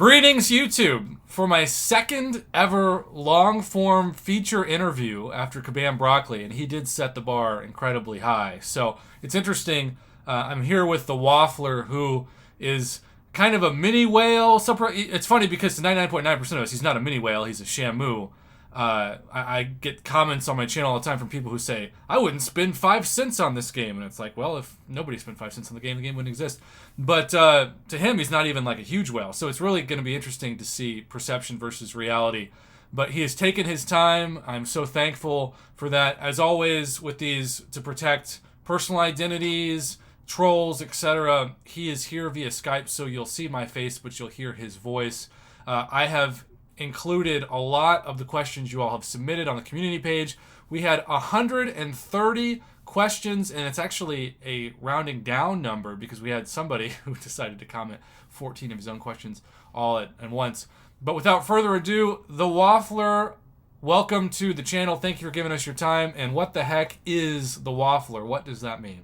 Greetings, YouTube! For my second ever long form feature interview after Kabam Broccoli, and he did set the bar incredibly high. So it's interesting. I'm here with the Waffler, who is kind of a mini whale. It's funny because to 99.9% of us, he's not a mini whale, he's a Shamu. I get comments on my channel all the time from people who say, I wouldn't spend 5 cents on this game. And it's like, well, if nobody spent 5 cents on the game wouldn't exist. But to him, he's not even like a huge whale. So it's really going to be interesting to see perception versus reality. But he has taken his time. I'm so thankful for that. As always, with these, to protect personal identities, trolls, etc., he is here via Skype, so you'll see my face, but you'll hear his voice. I have included a lot of the questions you all have submitted on the community page. We had 130 questions, and it's actually a rounding down number because we had somebody who decided to comment 14 of his own questions all at once. But without further ado, the Waffler, welcome to the channel. Thank you for giving us your time. And what the heck is the Waffler? What does that mean?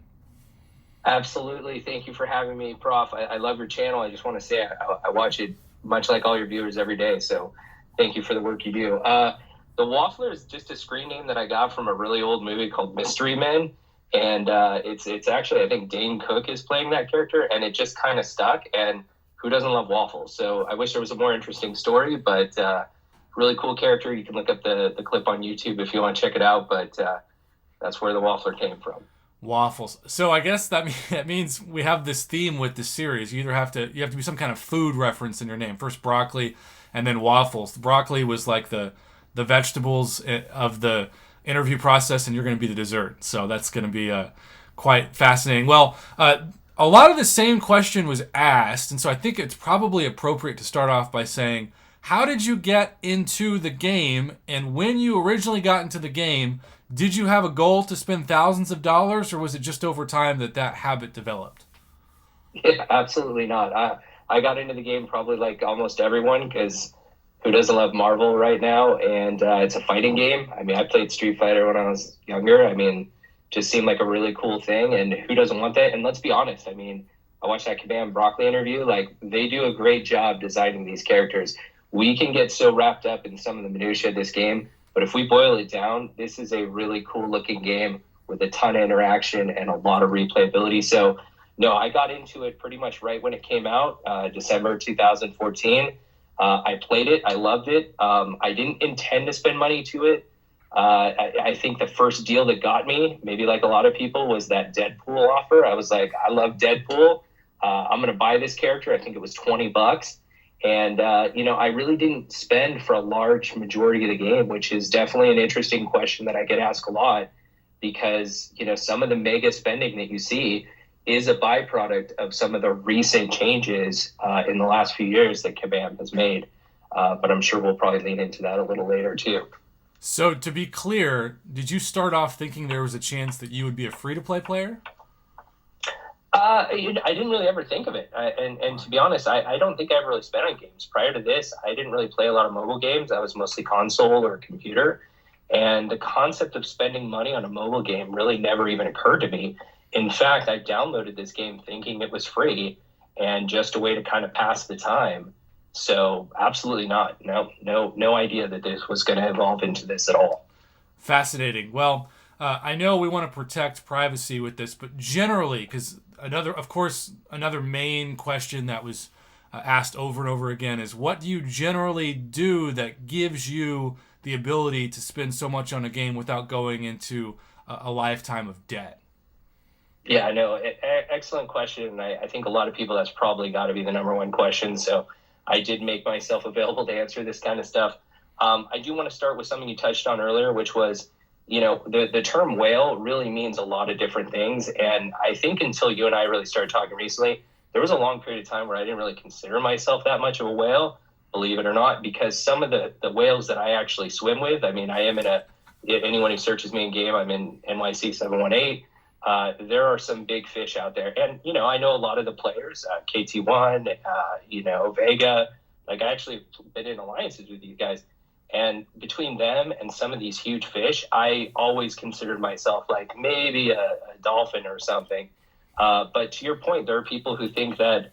Absolutely. Thank you for having me, Prof. I love your channel. I just want to say I watch it much like all your viewers every day. So thank you for the work you do. The Waffler is just a screen name that I got from a really old movie called Mystery Men. And it's actually, I think Dane Cook is playing that character, and it just kind of stuck. And who doesn't love waffles? So I wish there was a more interesting story, but really cool character. You can look up the clip on YouTube if you want to check it out. But that's where the Waffler came from. Waffles. So I guess that means we have this theme with this series. You have to be some kind of food reference in your name. First broccoli, and then waffles. The broccoli was like the vegetables of the interview process, and you're going to be the dessert. So that's going to be quite fascinating. Well, a lot of the same question was asked, and so I think it's probably appropriate to start off by saying, how did you get into the game? And when you originally got into the game, did you have a goal to spend thousands of dollars, or was it just over time that habit developed? Yeah, absolutely not. I got into the game probably like almost everyone, because who doesn't love Marvel right now? And it's a fighting game. I mean, I played Street Fighter when I was younger. I mean, just seemed like a really cool thing, and who doesn't want that? And let's be honest. I mean, I watched that Kabam Broccoli interview. Like, they do a great job designing these characters. We can get so wrapped up in some of the minutiae of this game, but if we boil it down, this is a really cool looking game with a ton of interaction and a lot of replayability. So, no, I got into it pretty much right when it came out, December 2014. I played it. I loved it. I didn't intend to spend money to it. I think the first deal that got me, maybe like a lot of people, was that Deadpool offer. I was like, I love Deadpool. I'm going to buy this character. I think it was $20. And, I really didn't spend for a large majority of the game, which is definitely an interesting question that I get asked a lot, because, some of the mega spending that you see is a byproduct of some of the recent changes in the last few years that Kabam has made. But I'm sure we'll probably lean into that a little later too. So to be clear, did you start off thinking there was a chance that you would be a free-to-play player? I didn't really ever think of it. And to be honest, I don't think I ever really spent on games. Prior to this, I didn't really play a lot of mobile games. I was mostly console or computer. And the concept of spending money on a mobile game really never even occurred to me. In fact, I downloaded this game thinking it was free and just a way to kind of pass the time. So absolutely not. No idea that this was going to evolve into this at all. Fascinating. Well, I know we want to protect privacy with this, but generally, because another main question that was asked over and over again is, what do you generally do that gives you the ability to spend so much on a game without going into a lifetime of debt? Yeah, no, excellent question. I think a lot of people, that's probably got to be the number one question. So I did make myself available to answer this kind of stuff. I do want to start with something you touched on earlier, which was, the term whale really means a lot of different things. And I think until you and I really started talking recently, there was a long period of time where I didn't really consider myself that much of a whale, believe it or not, because some of the whales that I actually swim with, I mean, I am anyone who searches me in game, I'm in NYC 718. There are some big fish out there. And, I know a lot of the players, KT1, Vega. Like, I actually been in alliances with these guys. And between them and some of these huge fish, I always considered myself like maybe a dolphin or something. But to your point, there are people who think that,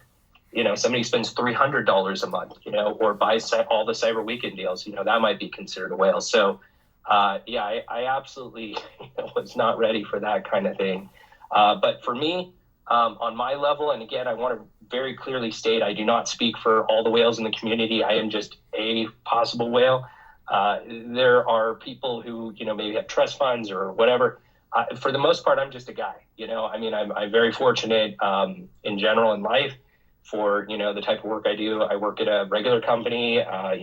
somebody spends $300 a month, or buys all the Cyber Weekend deals, that might be considered a whale. So, I absolutely was not ready for that kind of thing. But for me, on my level, and again, I want to very clearly state, I do not speak for all the whales in the community. I am just a possible whale. There are people who, maybe have trust funds or whatever. For the most part, I'm just a guy. I'm very fortunate in general in life for, the type of work I do. I work at a regular company. I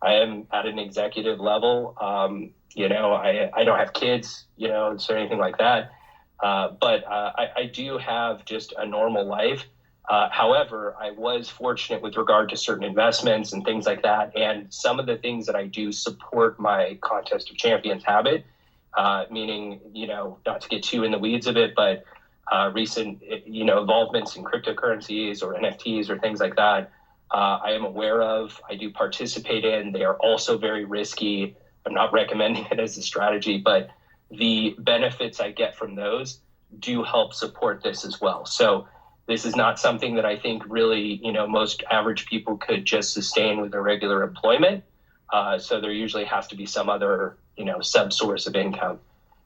am at an executive level. I don't have kids, so anything like that. But I do have just a normal life. However, I was fortunate with regard to certain investments and things like that. And some of the things that I do support my Contest of Champions habit, meaning, not to get too in the weeds of it, but recent, involvements in cryptocurrencies or NFTs or things like that, I am aware of, I do participate in. They are also very risky. I'm not recommending it as a strategy, but the benefits I get from those do help support this as well. So this is not something that I think really, most average people could just sustain with their regular employment. So there usually has to be some other, sub-source of income,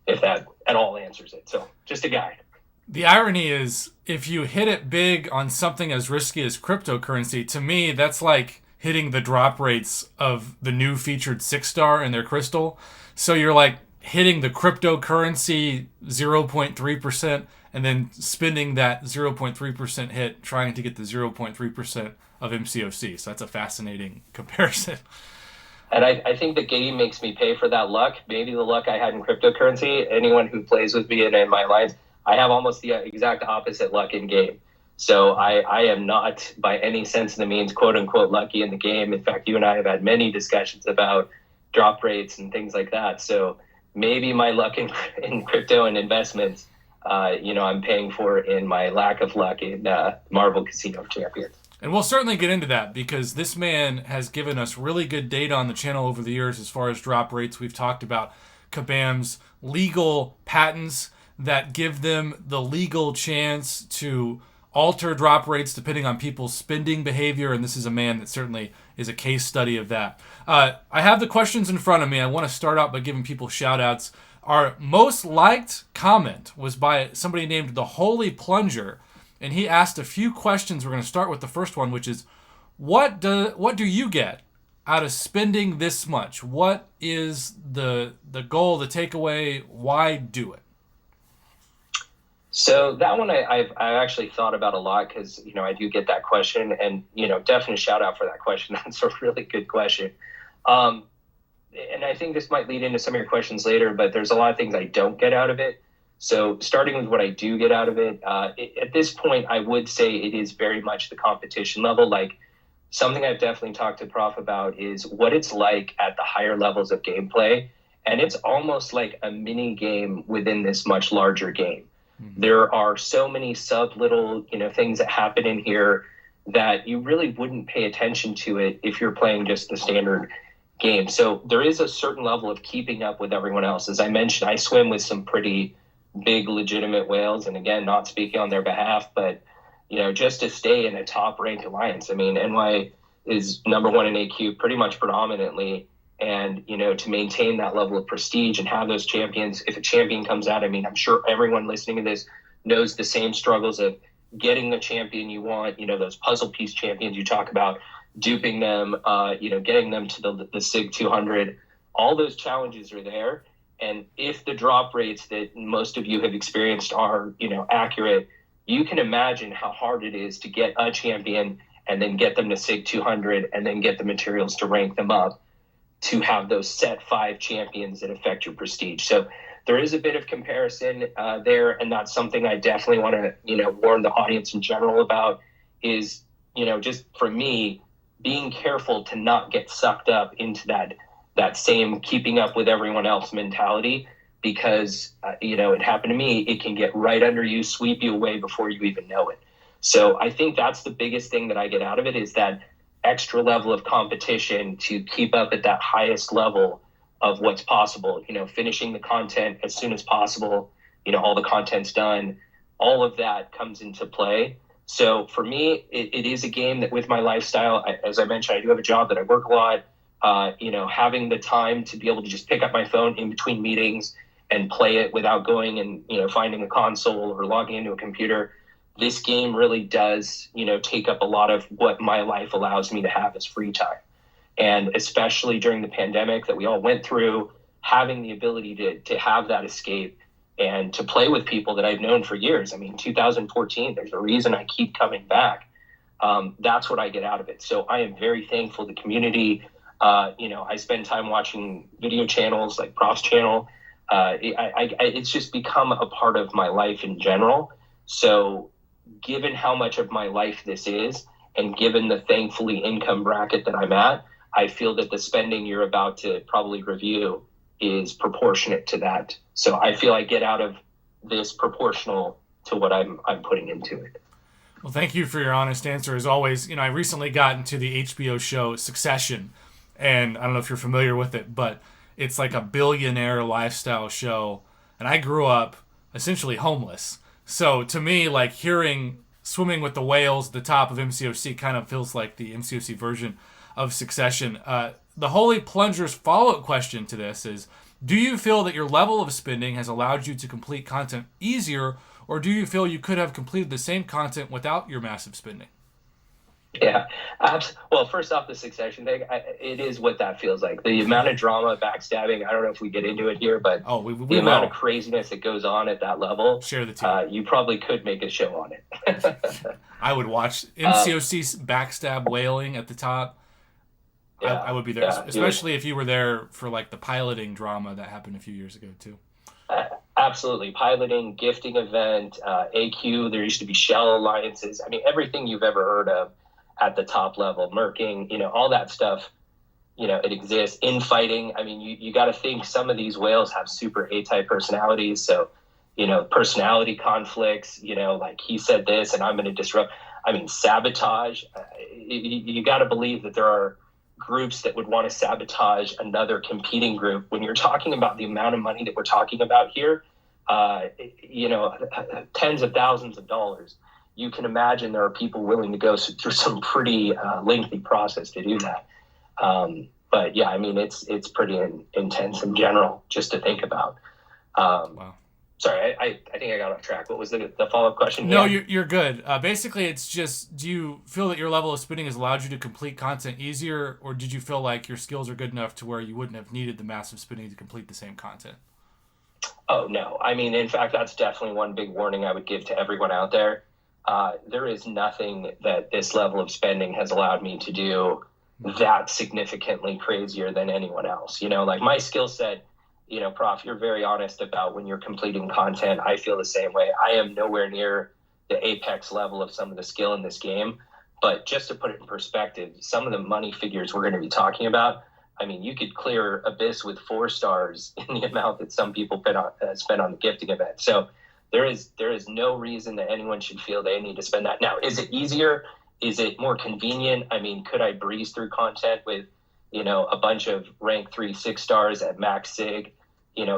if that at all answers it. So just a guide. The irony is, if you hit it big on something as risky as cryptocurrency, to me, that's like hitting the drop rates of the new featured 6-star in their crystal. So you're like hitting the cryptocurrency 0.3% and then spending that 0.3% hit trying to get the 0.3% of MCOC. So that's a fascinating comparison. And I think the game makes me pay for that luck. Maybe the luck I had in cryptocurrency, anyone who plays with me and in my lines, I have almost the exact opposite luck in game. So I am not by any sense of the means, quote unquote, lucky in the game. In fact, you and I have had many discussions about drop rates and things like that. So maybe my luck in crypto and investments, I'm paying for in my lack of luck in Marvel Casino Champions. And we'll certainly get into that because this man has given us really good data on the channel over the years as far as drop rates. We've talked about Kabam's legal patents that give them the legal chance to alter drop rates depending on people's spending behavior, and this is a man that certainly is a case study of that. I have the questions in front of me. I want to start out by giving people shout-outs. Our most liked comment was by somebody named The Holy Plunger, and he asked a few questions. We're going to start with the first one, which is, what do you get out of spending this much? What is the goal, the takeaway? Why do it? So that one I've actually thought about a lot because, I do get that question and, definitely shout out for that question. That's a really good question. And I think this might lead into some of your questions later, but there's a lot of things I don't get out of it. So starting with what I do get out of it, at this point, I would say it is very much the competition level. Like something I've definitely talked to Prof about is what it's like at the higher levels of gameplay. And it's almost like a mini game within this much larger game. There are so many little, things that happen in here that you really wouldn't pay attention to it if you're playing just the standard game. So there is a certain level of keeping up with everyone else. As I mentioned, I swim with some pretty big legitimate whales. And again, not speaking on their behalf, but, just to stay in a top ranked alliance. I mean, NY is number one in AQ pretty much predominantly. And, to maintain that level of prestige and have those champions, if a champion comes out, I mean, I'm sure everyone listening to this knows the same struggles of getting the champion you want, those puzzle piece champions you talk about, duping them, getting them to the SIG 200. All those challenges are there. And if the drop rates that most of you have experienced are, accurate, you can imagine how hard it is to get a champion and then get them to SIG 200 and then get the materials to rank them up to have those set 5 champions that affect your prestige. So there is a bit of comparison there, and that's something I definitely want to, warn the audience in general about is, just for me, being careful to not get sucked up into that same keeping up with everyone else mentality because, it happened to me. It can get right under you, sweep you away before you even know it. So I think that's the biggest thing that I get out of it is that extra level of competition to keep up at that highest level of what's possible, finishing the content as soon as possible, all the content's done, all of that comes into play. So for me, it is a game that with my lifestyle, as I mentioned, I do have a job that I work a lot. Having the time to be able to just pick up my phone in between meetings and play it without going and, finding a console or logging into a computer. This game really does, take up a lot of what my life allows me to have as free time. And especially during the pandemic that we all went through, having the ability to have that escape and to play with people that I've known for years. I mean, 2014, there's a reason I keep coming back. That's what I get out of it. So I am very thankful the community. I spend time watching video channels like Prof's channel. It's just become a part of my life in general. So given how much of my life this is, and given the thankfully income bracket that I'm at, I feel that the spending you're about to probably review is proportionate to that. So I feel I get out of this proportional to what I'm putting into it. Well, thank you for your honest answer. As always, I recently got into the HBO show Succession, and I don't know if you're familiar with it, but it's like a billionaire lifestyle show, and I grew up essentially homeless. So to me, like hearing Swimming with the Whales at the top of MCOC kind of feels like the MCOC version of Succession. The Holy Plunger's follow-up question to this is, do you feel that your level of spending has allowed you to complete content easier, or do you feel you could have completed the same content without your massive spending? Yeah. Well, first off, the Succession thing, it is what that feels like. The amount of drama, backstabbing, I don't know if we get into it here, but the amount of craziness that goes on at that level, share the team. You probably could make a show on it. I would watch MCOC's backstab wailing at the top. Yeah, I would be there, especially if you were there for like the piloting drama that happened a few years ago too. Absolutely. Piloting, gifting event, AQ, there used to be shell alliances. I mean, everything you've ever heard of at the top level, murking, all that stuff, it exists. Infighting. I mean, you got to think some of these whales have super A-type personalities. So, personality conflicts, like he said this and I'm going to disrupt. I mean, sabotage. You got to believe that there are groups that would want to sabotage another competing group. When you're talking about the amount of money that we're talking about here, tens of thousands of dollars, you can imagine there are people willing to go through some pretty lengthy process to do that. But yeah, I mean, it's pretty intense in general just to think about. Wow. Sorry, I think I got off track. What was the follow-up question? No, you're good. Basically, it's just, do you feel that your level of spending has allowed you to complete content easier, or did you feel like your skills are good enough to where you wouldn't have needed the massive spending to complete the same content? Oh, no. I mean, in fact, that's definitely one big warning I would give to everyone out there. There is nothing that this level of spending has allowed me to do that significantly crazier than anyone else. Like my skill set, Prof, you're very honest about when you're completing content. I feel the same way. I am nowhere near the apex level of some of the skill in this game. But just to put it in perspective, some of the money figures we're going to be talking about, I mean, you could clear Abyss with 4 stars in the amount that some people spend on the gifting event. So there is no reason that anyone should feel they need to spend that. Now, is it easier? Is it more convenient? I mean, could I breeze through content with, a bunch of rank 3 6 stars at max sig,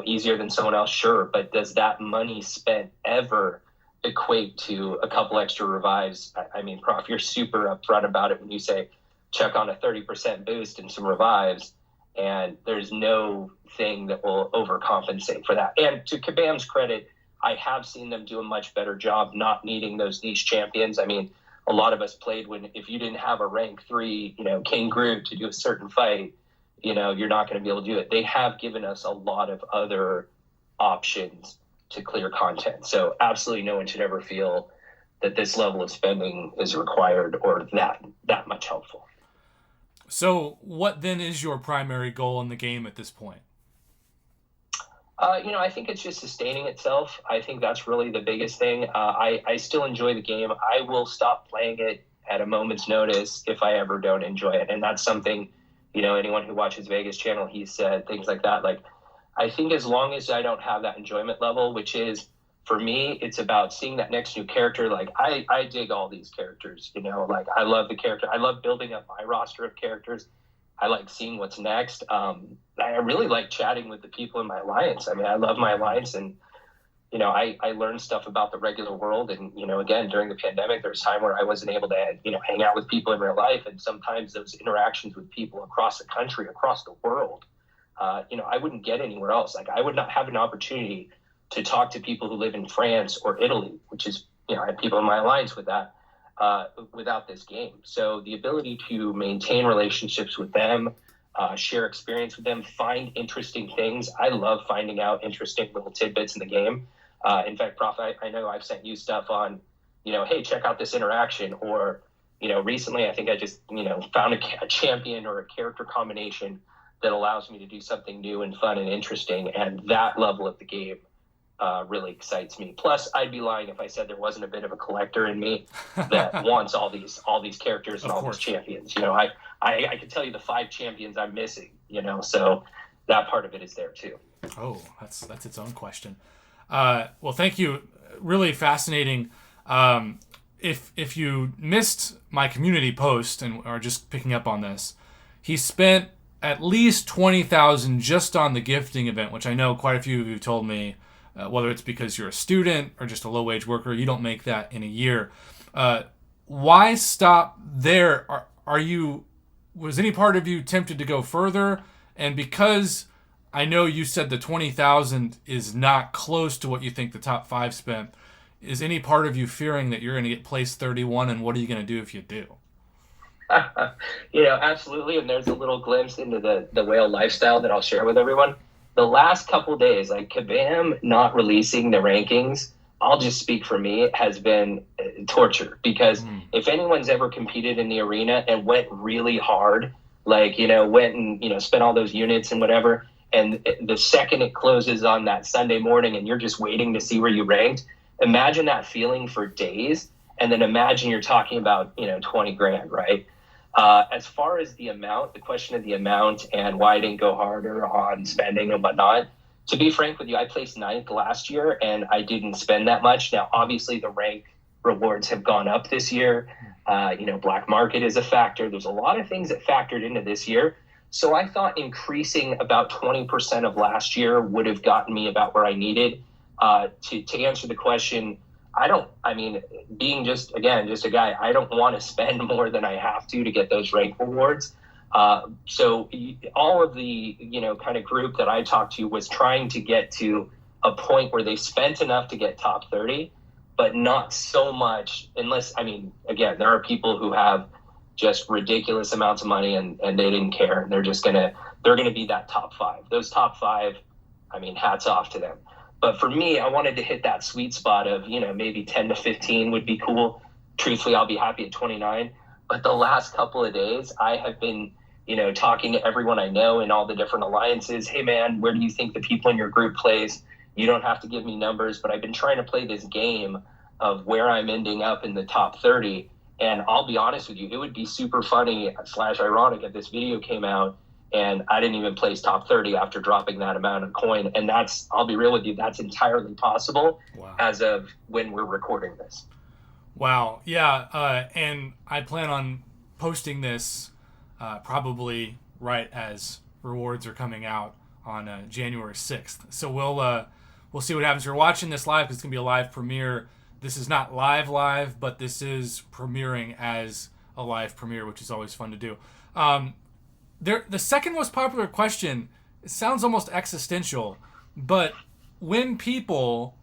easier than someone else? Sure. But does that money spent ever equate to a couple extra revives? I mean, Prof, you're super upfront about it when you say check on a 30% boost and some revives, and there's no thing that will overcompensate for that. And to Kabam's credit, I have seen them do a much better job not needing those niche champions. I mean, a lot of us played if you didn't have a rank 3, King Groot to do a certain fight, you're not going to be able to do it. They have given us a lot of other options to clear content. So absolutely no one should ever feel that this level of spending is required or that much helpful. So what then is your primary goal in the game at this point? I think it's just sustaining itself. I think that's really the biggest thing. I still enjoy the game. I will stop playing it at a moment's notice if I ever don't enjoy it. And that's something, anyone who watches Vegas channel, he said things like that. Like, I think as long as I don't have that enjoyment level, which is, for me, it's about seeing that next new character. Like, I dig all these characters, like I love the character. I love building up my roster of characters. I like seeing what's next. I really like chatting with the people in my alliance. I mean, I love my alliance, and I learned stuff about the regular world. And, again, during the pandemic, there was time where I wasn't able to, hang out with people in real life. And sometimes those interactions with people across the country, across the world, I wouldn't get anywhere else. Like, I would not have an opportunity to talk to people who live in France or Italy, which is, I have people in my alliance with that, without this game. So the ability to maintain relationships with them, share experience with them, find interesting things. I love finding out interesting little tidbits in the game. In fact, Prof, I know I've sent you stuff on, hey, check out this interaction. Or, recently I think I just, found a champion or a character combination that allows me to do something new and fun and interesting. And that level of the game really excites me. Plus, I'd be lying if I said there wasn't a bit of a collector in me that wants all these characters and all these champions. I could tell you the 5 champions I'm missing, so that part of it is there too. Oh, that's its own question. Well, thank you. Really fascinating. If you missed my community post and are just picking up on this, he spent at least 20,000 just on the gifting event, which I know quite a few of you told me, whether it's because you're a student or just a low-wage worker, you don't make that in a year. Why stop there? Was any part of you tempted to go further? And because I know you said the 20,000 is not close to what you think the top 5 spent, is any part of you fearing that you're going to get placed 31, and what are you going to do if you do? Absolutely. And there's a little glimpse into the whale lifestyle that I'll share with everyone. The last couple days, like Kabam not releasing the rankings, I'll just speak for me, has been torture. Because if anyone's ever competed in the arena and went really hard, like, went and, spent all those units and whatever, and the second it closes on that Sunday morning and you're just waiting to see where you ranked, imagine that feeling for days. And then imagine you're talking about, 20 grand, right? As far as the amount, the question of the amount and why I didn't go harder on spending and whatnot, to be frank with you, I placed 9th last year and I didn't spend that much. Now, obviously the rank rewards have gone up this year. Black market is a factor. There's a lot of things that factored into this year. So I thought increasing about 20% of last year would have gotten me about where I needed. To answer the question, being just a guy, I don't want to spend more than I have to get those rank rewards. So all of the, kind of group that I talked to was trying to get to a point where they spent enough to get top 30, but not so much unless, again, there are people who have just ridiculous amounts of money and they didn't care. And they're going to be that top 5. Those top 5, hats off to them. But for me, I wanted to hit that sweet spot of, maybe 10 to 15 would be cool. Truthfully, I'll be happy at 29. But the last couple of days, I have been, talking to everyone I know in all the different alliances. Hey, man, where do you think the people in your group plays? You don't have to give me numbers, but I've been trying to play this game of where I'm ending up in the top 30. And I'll be honest with you, it would be super funny / ironic if this video came out and I didn't even place top 30 after dropping that amount of coin. And I'll be real with you, that's entirely possible. Wow. As of when we're recording this. Wow. Yeah. And I plan on posting this probably right as rewards are coming out on January 6th. So we'll see what happens. You're watching this live because it's going to be a live premiere. This is not live, but this is premiering as a live premiere, which is always fun to do. The second most popular question, it sounds almost existential, but when people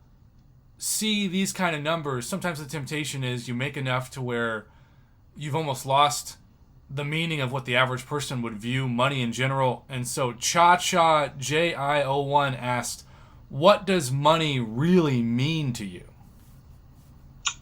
see these kind of numbers, sometimes the temptation is you make enough to where you've almost lost the meaning of what the average person would view money in general. And so Cha-Cha JI01 asked, what does money really mean to you?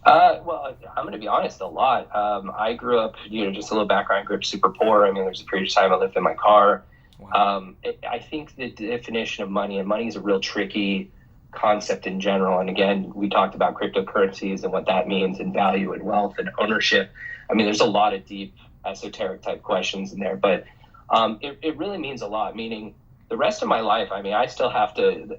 Well, I'm going to be honest, a lot. I grew up, just a little background, I grew up super poor. There's a period of time I lived in my car. Wow. I think the definition of money, and money is a real tricky concept in general. And again, we talked about cryptocurrencies and what that means and value and wealth and ownership. There's a lot of deep esoteric type questions in there, but it really means a lot, meaning the rest of my life, I still have to,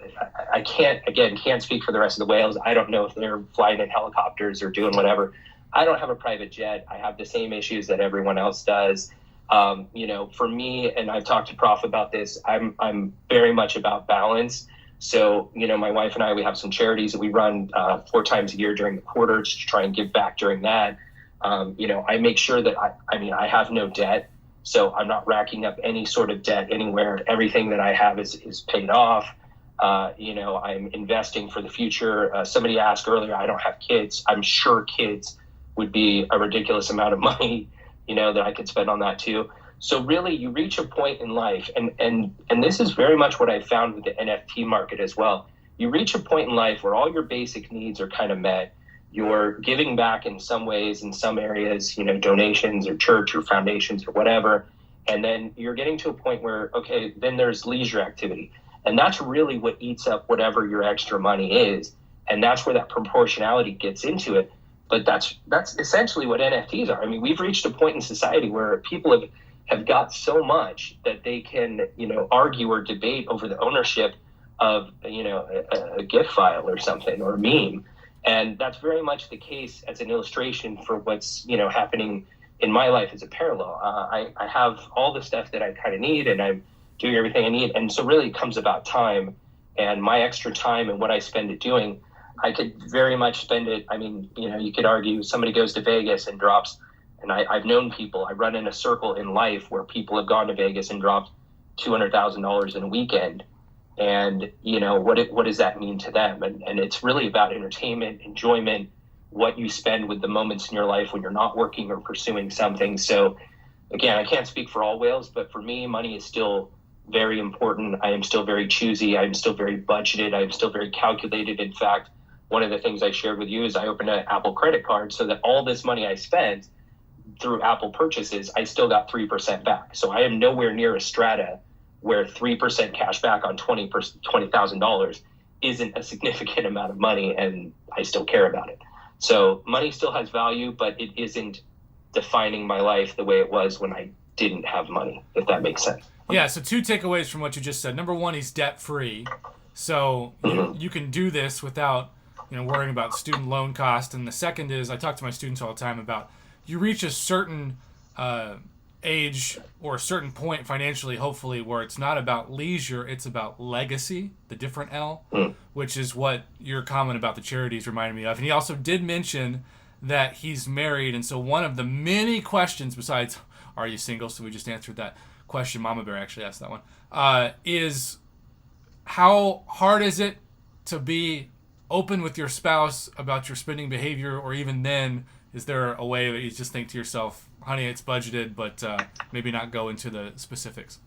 I can't speak for the rest of the whales. I don't know if they're flying in helicopters or doing whatever. I don't have a private jet. I have the same issues that everyone else does. For me, and I've talked to Prof about this, I'm very much about balance. So, my wife and I, we have some charities that we run 4 times a year during the quarter to try and give back during that. I make sure that I have no debt. So I'm not racking up any sort of debt anywhere. Everything that I have is paid off. I'm investing for the future. Somebody asked earlier, I don't have kids. I'm sure kids would be a ridiculous amount of money, that I could spend on that too. So really, you reach a point in life, and this is very much what I found with the NFT market as well. You reach a point in life where all your basic needs are kind of met. You're giving back in some ways, in some areas, donations or church or foundations or whatever. And then you're getting to a point where, okay, then there's leisure activity. And that's really what eats up whatever your extra money is. And that's where that proportionality gets into it. But that's essentially what NFTs are. I mean, we've reached a point in society where people have got so much that they can, argue or debate over the ownership of, a GIF file or something or a meme. And that's very much the case as an illustration for what's, happening in my life as a parallel. I have all the stuff that I kind of need, and I'm doing everything I need. And so really it comes about time, and my extra time and what I spend it doing. I could very much spend it. I mean, you could argue somebody goes to Vegas and drops, and I've known people, I run in a circle in life where people have gone to Vegas and dropped $200,000 in a weekend. And, what does that mean to them? And it's really about entertainment, enjoyment, what you spend with the moments in your life when you're not working or pursuing something. So again, I can't speak for all whales, but for me, money is still very important. I am still very choosy. I'm still very budgeted. I'm still very calculated. In fact, one of the things I shared with you is I opened an Apple credit card so that all this money I spent through Apple purchases, I still got 3% back. So I am nowhere near a strata where 3% cash back on $20,000 isn't a significant amount of money, and I still care about it. So money still has value, but it isn't defining my life the way it was when I didn't have money, if that makes sense. Yeah, so 2 takeaways from what you just said. Number 1, he's debt-free. So you can do this without worrying about student loan cost. And the second is, I talk to my students all the time about, you reach a certain age or a certain point financially, hopefully, where it's not about leisure, it's about legacy, the different L, which is what your comment about the charities reminded me of. And he also did mention that he's married, and so one of the many questions besides, are you single? So we just answered that question. Mama Bear actually asked that one. Is how hard is it to be open with your spouse about your spending behavior, or even then, is there a way that you just think to yourself, honey, it's budgeted, but maybe not go into the specifics?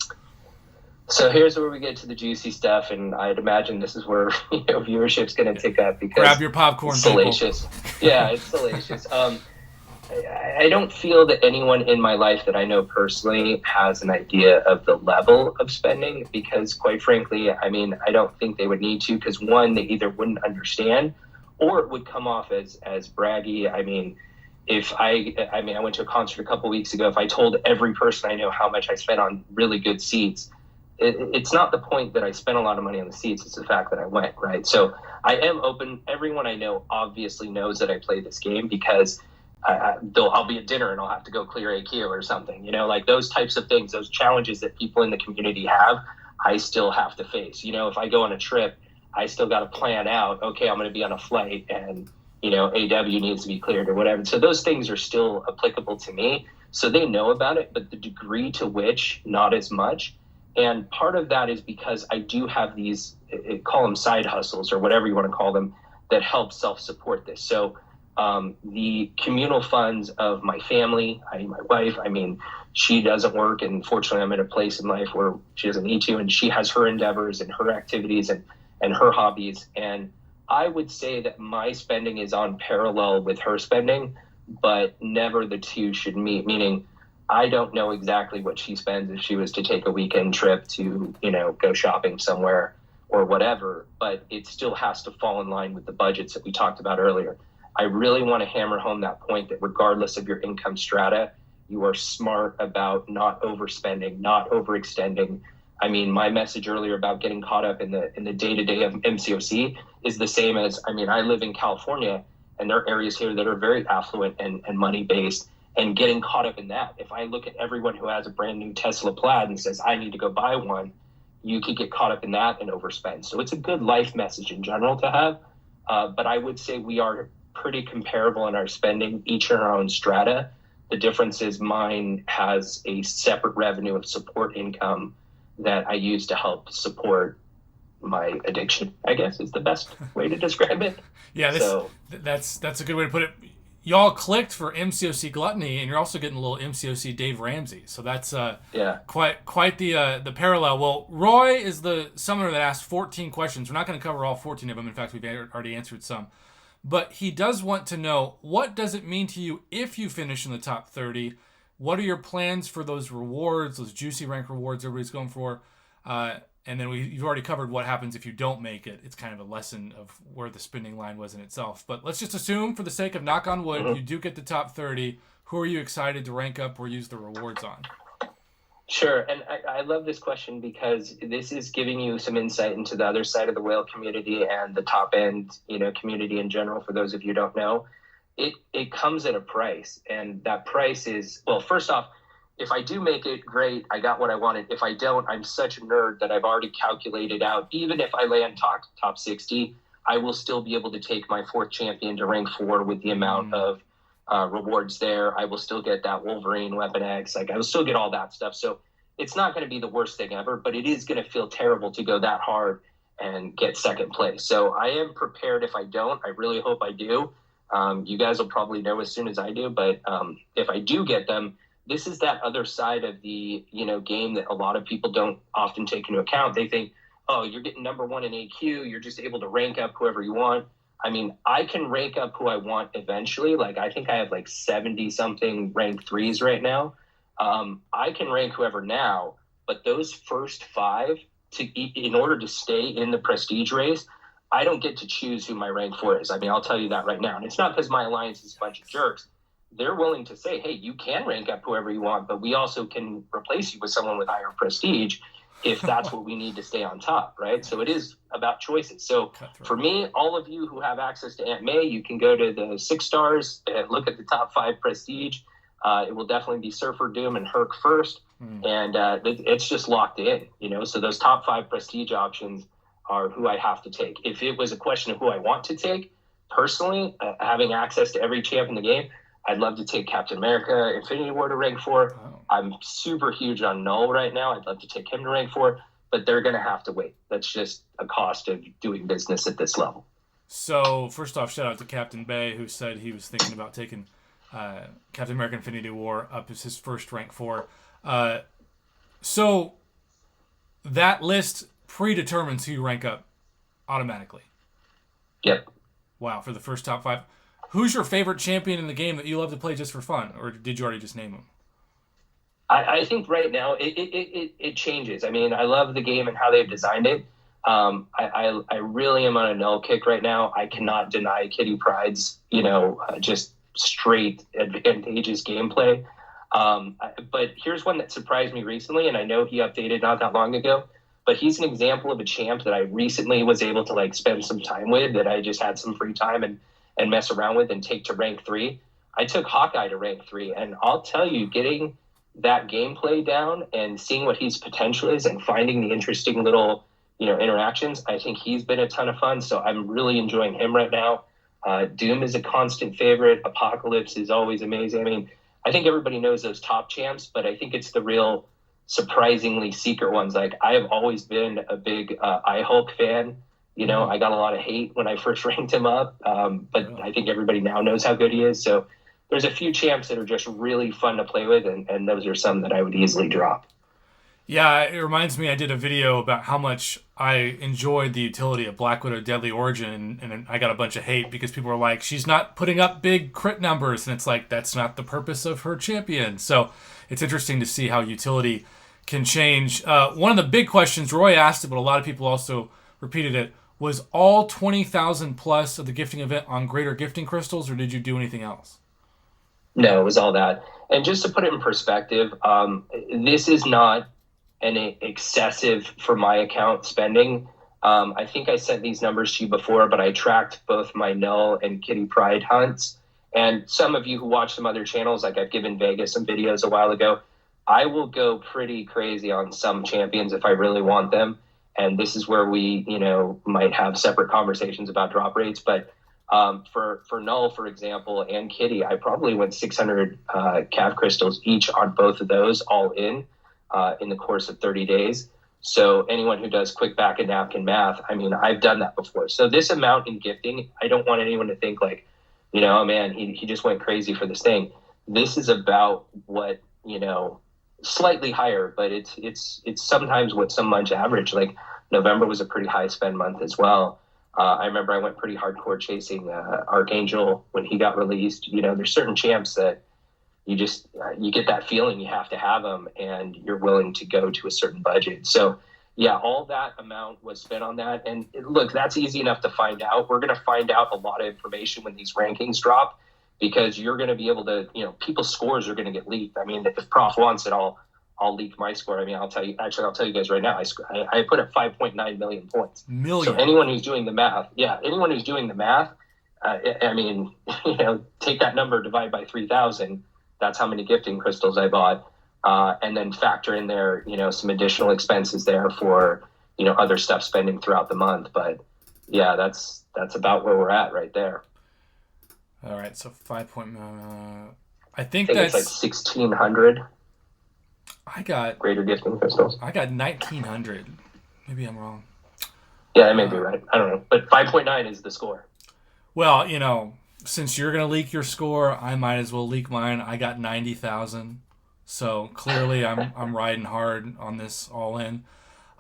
So here's where we get to the juicy stuff, and I'd imagine this is where viewership's going to tick up because grab your popcorn. It's salacious. Yeah, it's salacious. I don't feel that anyone in my life that I know personally has an idea of the level of spending because, quite frankly, I don't think they would need to because, one, they either wouldn't understand or it would come off as braggy. I went to a concert a couple weeks ago. If I told every person I know how much I spent on really good seats, it's not the point that I spent a lot of money on the seats. It's the fact that I went, right? So I am open. Everyone I know obviously knows that I play this game because I'll be at dinner and I'll have to go clear AQ or something, like those types of things, those challenges that people in the community have, I still have to face. If I go on a trip, I still got to plan out, okay, I'm going to be on a flight and, AW needs to be cleared or whatever. So those things are still applicable to me. So they know about it, but the degree to which, not as much. And part of that is because I do have these, call them side hustles or whatever you want to call them, that help self-support this. So the communal funds of my family, my wife, she doesn't work. And fortunately, I'm in a place in life where she doesn't need to. And she has her endeavors and her activities and her hobbies. And I would say that my spending is on parallel with her spending, but never the two should meet, meaning I don't know exactly what she spends if she was to take a weekend trip to, go shopping somewhere or whatever, but it still has to fall in line with the budgets that we talked about earlier. I really want to hammer home that point that regardless of your income strata, you are smart about not overspending, not overextending. My message earlier about getting caught up in the day-to-day of MCOC is the same as, I live in California and there are areas here that are very affluent and money-based, and getting caught up in that. If I look at everyone who has a brand new Tesla Plaid and says, I need to go buy one, you could get caught up in that and overspend. So it's a good life message in general to have. But I would say we are pretty comparable in our spending, each in our own strata. The difference is mine has a separate revenue of support income that I use to help support my addiction, I guess is the best way to describe it. Yeah, that's a good way to put it. Y'all clicked for MCOC Gluttony, and you're also getting a little MCOC Dave Ramsey. So that's quite the parallel. Well, Roy is the summoner that asked 14 questions. We're not going to cover all 14 of them. In fact, we've already answered some. But he does want to know, what does it mean to you if you finish in the top 30? What are your plans for those rewards, those juicy rank rewards everybody's going for? And then you've already covered what happens if you don't make it. It's kind of a lesson of where the spending line was in itself. But let's just assume, for the sake of knock on wood, you do get the top 30. Who are you excited to rank up or use the rewards on? Sure. And I love this question because this is giving you some insight into the other side of the whale community and the top end, community in general. For those of you who don't know, it comes at a price. And that price is, well, first off, if I do make it, great, I got what I wanted. If I don't, I'm such a nerd that I've already calculated out. Even if I land top 60, I will still be able to take my fourth champion to rank 4 with the amount of rewards there. I will still get that Wolverine Weapon X. I will still get all that stuff. So it's not going to be the worst thing ever, but it is going to feel terrible to go that hard and get second place. So I am prepared if I don't. I really hope I do. You guys will probably know as soon as I do. But if I do get them, this is that other side of the game that a lot of people don't often take into account. They think, oh, you're getting number 1 in AQ. You're just able to rank up whoever you want. I mean, I can rank up who I want eventually. Like, I think I have 70-something rank 3s right now. I can rank whoever now, but those first 5, in order to stay in the prestige race, I don't get to choose who my rank 4 is. I mean, I'll tell you that right now. And it's not because my alliance is a bunch of jerks. They're willing to say, hey, you can rank up whoever you want, but we also can replace you with someone with higher prestige if that's what we need to stay on top, right? So it is about choices. So for me, all of you who have access to Aunt May, you can go to the 6 stars and look at the top 5 prestige. It will definitely be Surfer, Doom, and Herc first. And it's just locked in, So those top 5 prestige options are who I have to take. If it was a question of who I want to take, personally, having access to every champ in the game, I'd love to take Captain America Infinity War to rank 4. Oh. I'm super huge on Null right now. I'd love to take him to rank 4, but they're going to have to wait. That's just a cost of doing business at this level. So first off, shout out to Captain Bay, who said he was thinking about taking Captain America Infinity War up as his first rank 4. So that list predetermines who you rank up automatically. Yep. Wow, for the first top 5. Who's your favorite champion in the game that you love to play just for fun, or did you already just name him? I think right now it changes. I mean, I love the game and how they've designed it. I really am on a null kick right now. I cannot deny Kitty Pryde's, just straight advantageous gameplay. But here's one that surprised me recently, and I know he updated not that long ago, but he's an example of a champ that I recently was able to spend some time with, that I just had some free time and mess around with and take to rank 3. I took Hawkeye to rank 3, and I'll tell you, getting that gameplay down and seeing what his potential is and finding the interesting little, interactions, I think he's been a ton of fun. So I'm really enjoying him right now. Doom is a constant favorite. Apocalypse is always amazing. I mean, I think everybody knows those top champs, but I think it's the real surprisingly secret ones. Like, I have always been a big I-Hulk fan. I got a lot of hate when I first ranked him up, but I think everybody now knows how good he is. So there's a few champs that are just really fun to play with, and those are some that I would easily drop. Yeah, it reminds me, I did a video about how much I enjoyed the utility of Black Widow Deadly Origin, and I got a bunch of hate because people were like, she's not putting up big crit numbers, and it's like, that's not the purpose of her champion. So it's interesting to see how utility can change. One of the big questions, Roy asked it, but a lot of people also repeated it, was all 20,000 plus of the gifting event on greater gifting crystals, or did you do anything else? No, it was all that. And just to put it in perspective, this is not an excessive, for my account, spending. I think I sent these numbers to you before, but I tracked both my Null and Kitty Pryde hunts. And some of you who watch some other channels, like I've given Vegas some videos a while ago, I will go pretty crazy on some champions if I really want them. And this is where we, might have separate conversations about drop rates. But for Null, for example, and Kitty, I probably went 600 Cav crystals each on both of those all in the course of 30 days. So anyone who does quick back and napkin math, I mean, I've done that before. So this amount in gifting, I don't want anyone to think like, oh man, he just went crazy for this thing. This is about what, slightly higher, but it's sometimes what some months average. Like November was a pretty high spend month as well. I remember I went pretty hardcore chasing Archangel when he got released. There's certain champs that you get that feeling you have to have them, and you're willing to go to a certain budget. So yeah, all that amount was spent on that. And look, that's easy enough to find out. We're going to find out a lot of information when these rankings drop, because you're going to be able to, people's scores are going to get leaked. I mean, if Prof wants it, I'll leak my score. I mean, I'll tell you guys right now, I put up 5.9 million points. So anyone who's doing the math, I mean, take that number, divide by 3,000. That's how many gifting crystals I bought. And then factor in there, some additional expenses there for, other stuff spending throughout the month. But yeah, that's about where we're at right there. All right. So 5. I think that's it's like 1,600. I got greater gifting crystals. I got 1,900. Maybe I'm wrong. Yeah, I may be right. I don't know. But 5.9 is the score. Well, since you're going to leak your score, I might as well leak mine. I got 90,000. So clearly I'm riding hard on this all in.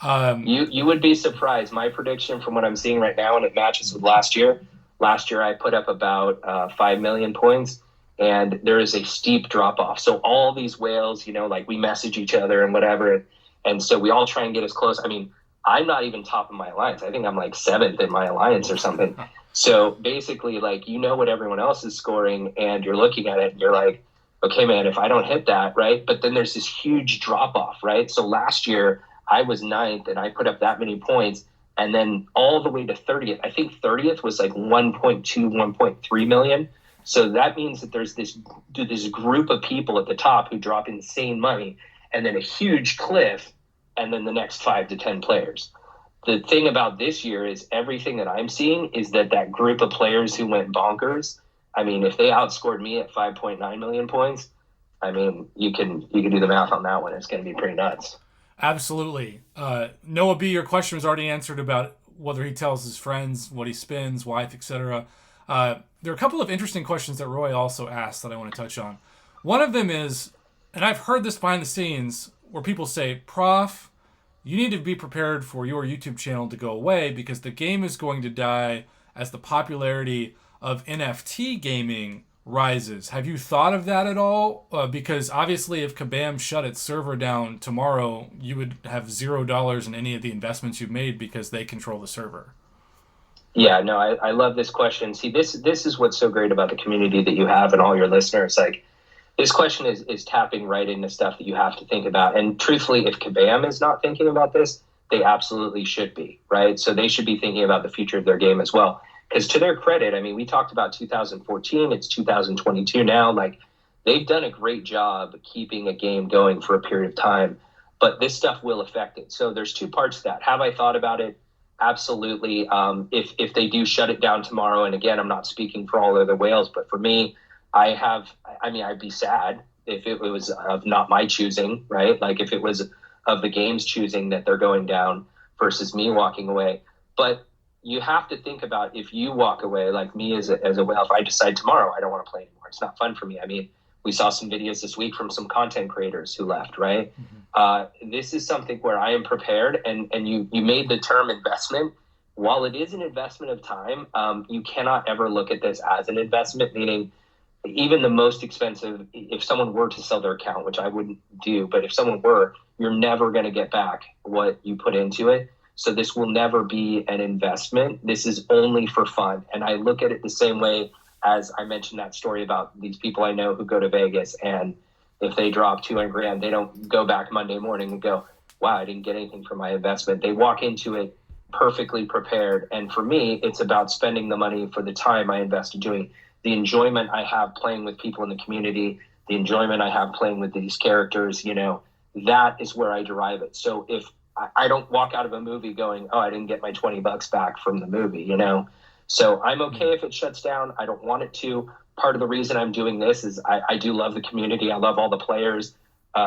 You would be surprised. My prediction from what I'm seeing right now, and it matches with last year. Last year I put up about 5 million points, and there is a steep drop off. So all these whales, like we message each other and whatever. And so we all try and get as close. I mean, I'm not even top of my alliance. I think I'm like 7th in my alliance or something. So basically, like, what everyone else is scoring, and you're looking at it and you're like, okay, man, if I don't hit that, right? But then there's this huge drop off, right? So last year I was 9th and I put up that many points, and then all the way to 30th. I think 30th was like 1.2, 1.3 million. So that means that there's this group of people at the top who drop insane money, and then a huge cliff, and then the next 5 to 10 players. The thing about this year is everything that I'm seeing is that group of players who went bonkers, I mean, if they outscored me at 5.9 million points, I mean, you can do the math on that one. It's going to be pretty nuts. Absolutely. Noah B., your question was already answered about whether he tells his friends, what he spends, wife, etc. There are a couple of interesting questions that Roy also asked that I want to touch on. One of them is, and I've heard this behind the scenes, where people say, Prof, you need to be prepared for your YouTube channel to go away because the game is going to die as the popularity of NFT gaming rises. Have you thought of that at all? Because obviously if Kabam shut its server down tomorrow, you would have $0 in any of the investments you've made because they control the server. Yeah, no, I love this question. See, this is what's so great about the community that you have and all your listeners. Like, this question is tapping right into stuff that you have to think about. And truthfully, if Kabam is not thinking about this, they absolutely should be, right? So they should be thinking about the future of their game as well. Because to their credit, I mean, we talked about 2014, it's 2022 now. Like, they've done a great job keeping a game going for a period of time, but this stuff will affect it. So there's 2 parts to that. Have I thought about it? Absolutely. If they do shut it down tomorrow, and again, I'm not speaking for all other whales, but for me, I'd be sad if it was of not my choosing, right? Like if it was of the game's choosing that they're going down versus me walking away. But you have to think about if you walk away, like me as a whale, if I decide tomorrow I don't want to play anymore, it's not fun for me. I mean, we saw some videos this week from some content creators who left, right? Mm-hmm. This is something where I am prepared, and you made the term investment. While it is an investment of time, you cannot ever look at this as an investment, meaning even the most expensive, if someone were to sell their account, which I wouldn't do, but if someone were, you're never going to get back what you put into it. So this will never be an investment. This is only for fun. And I look at it the same way as I mentioned that story about these people I know who go to Vegas, and if they drop $200,000, they don't go back Monday morning and go, wow, I didn't get anything for my investment. They walk into it perfectly prepared. And for me, it's about spending the money for the time I invested doing the enjoyment I have playing with people in the community, the enjoyment I have playing with these characters, that is where I derive it. So if I don't walk out of a movie going, oh, I didn't get my $20 back from the movie, So I'm okay if it shuts down. I don't want it to. Part of the reason I'm doing this is I do love the community. I love all the players.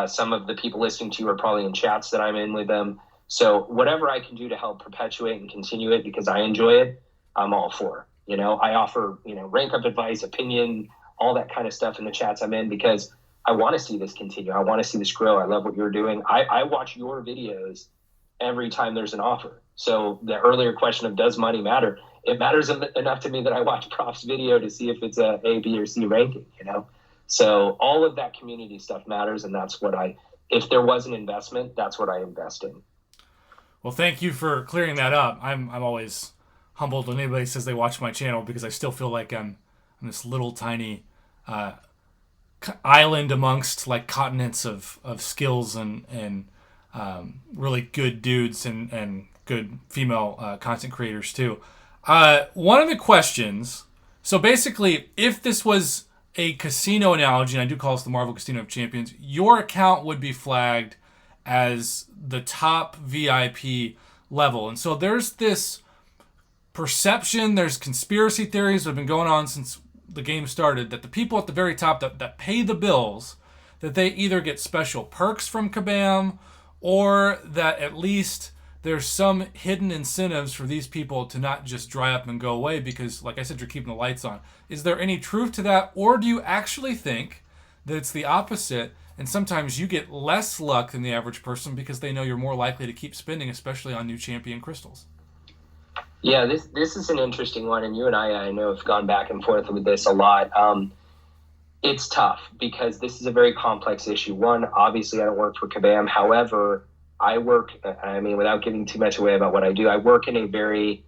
Some of the people listening to you are probably in chats that I'm in with them. So whatever I can do to help perpetuate and continue it because I enjoy it, I'm all for. I offer, rank up advice, opinion, all that kind of stuff in the chats I'm in because I want to see this continue. I want to see this grow. I love what you're doing. I watch your videos every time there's an offer. So the earlier question of does money matter? It matters enough to me that I watch Prof's video to see if it's a B, or C ranking, So all of that community stuff matters, and that's what if there was an investment, that's what I invest in. Well, thank you for clearing that up. I'm always humbled when anybody says they watch my channel because I still feel like I'm this little tiny island amongst like continents of skills and really good dudes and good female content creators too. One of the questions, so basically, if this was a casino analogy, and I do call this the Marvel Casino of Champions, your account would be flagged as the top VIP level. And so there's this perception, there's conspiracy theories that have been going on since the game started, that the people at the very top that pay the bills, that they either get special perks from Kabam or that at least there's some hidden incentives for these people to not just dry up and go away because, like I said, you're keeping the lights on. Is there any truth to that? Or do you actually think that it's the opposite and sometimes you get less luck than the average person because they know you're more likely to keep spending, especially on new champion crystals? Yeah, this is an interesting one, and you and I know have gone back and forth with this a lot. It's tough because this is a very complex issue. One, obviously I don't work for Kabam. However, I work, without giving too much away about what I do, I work in a very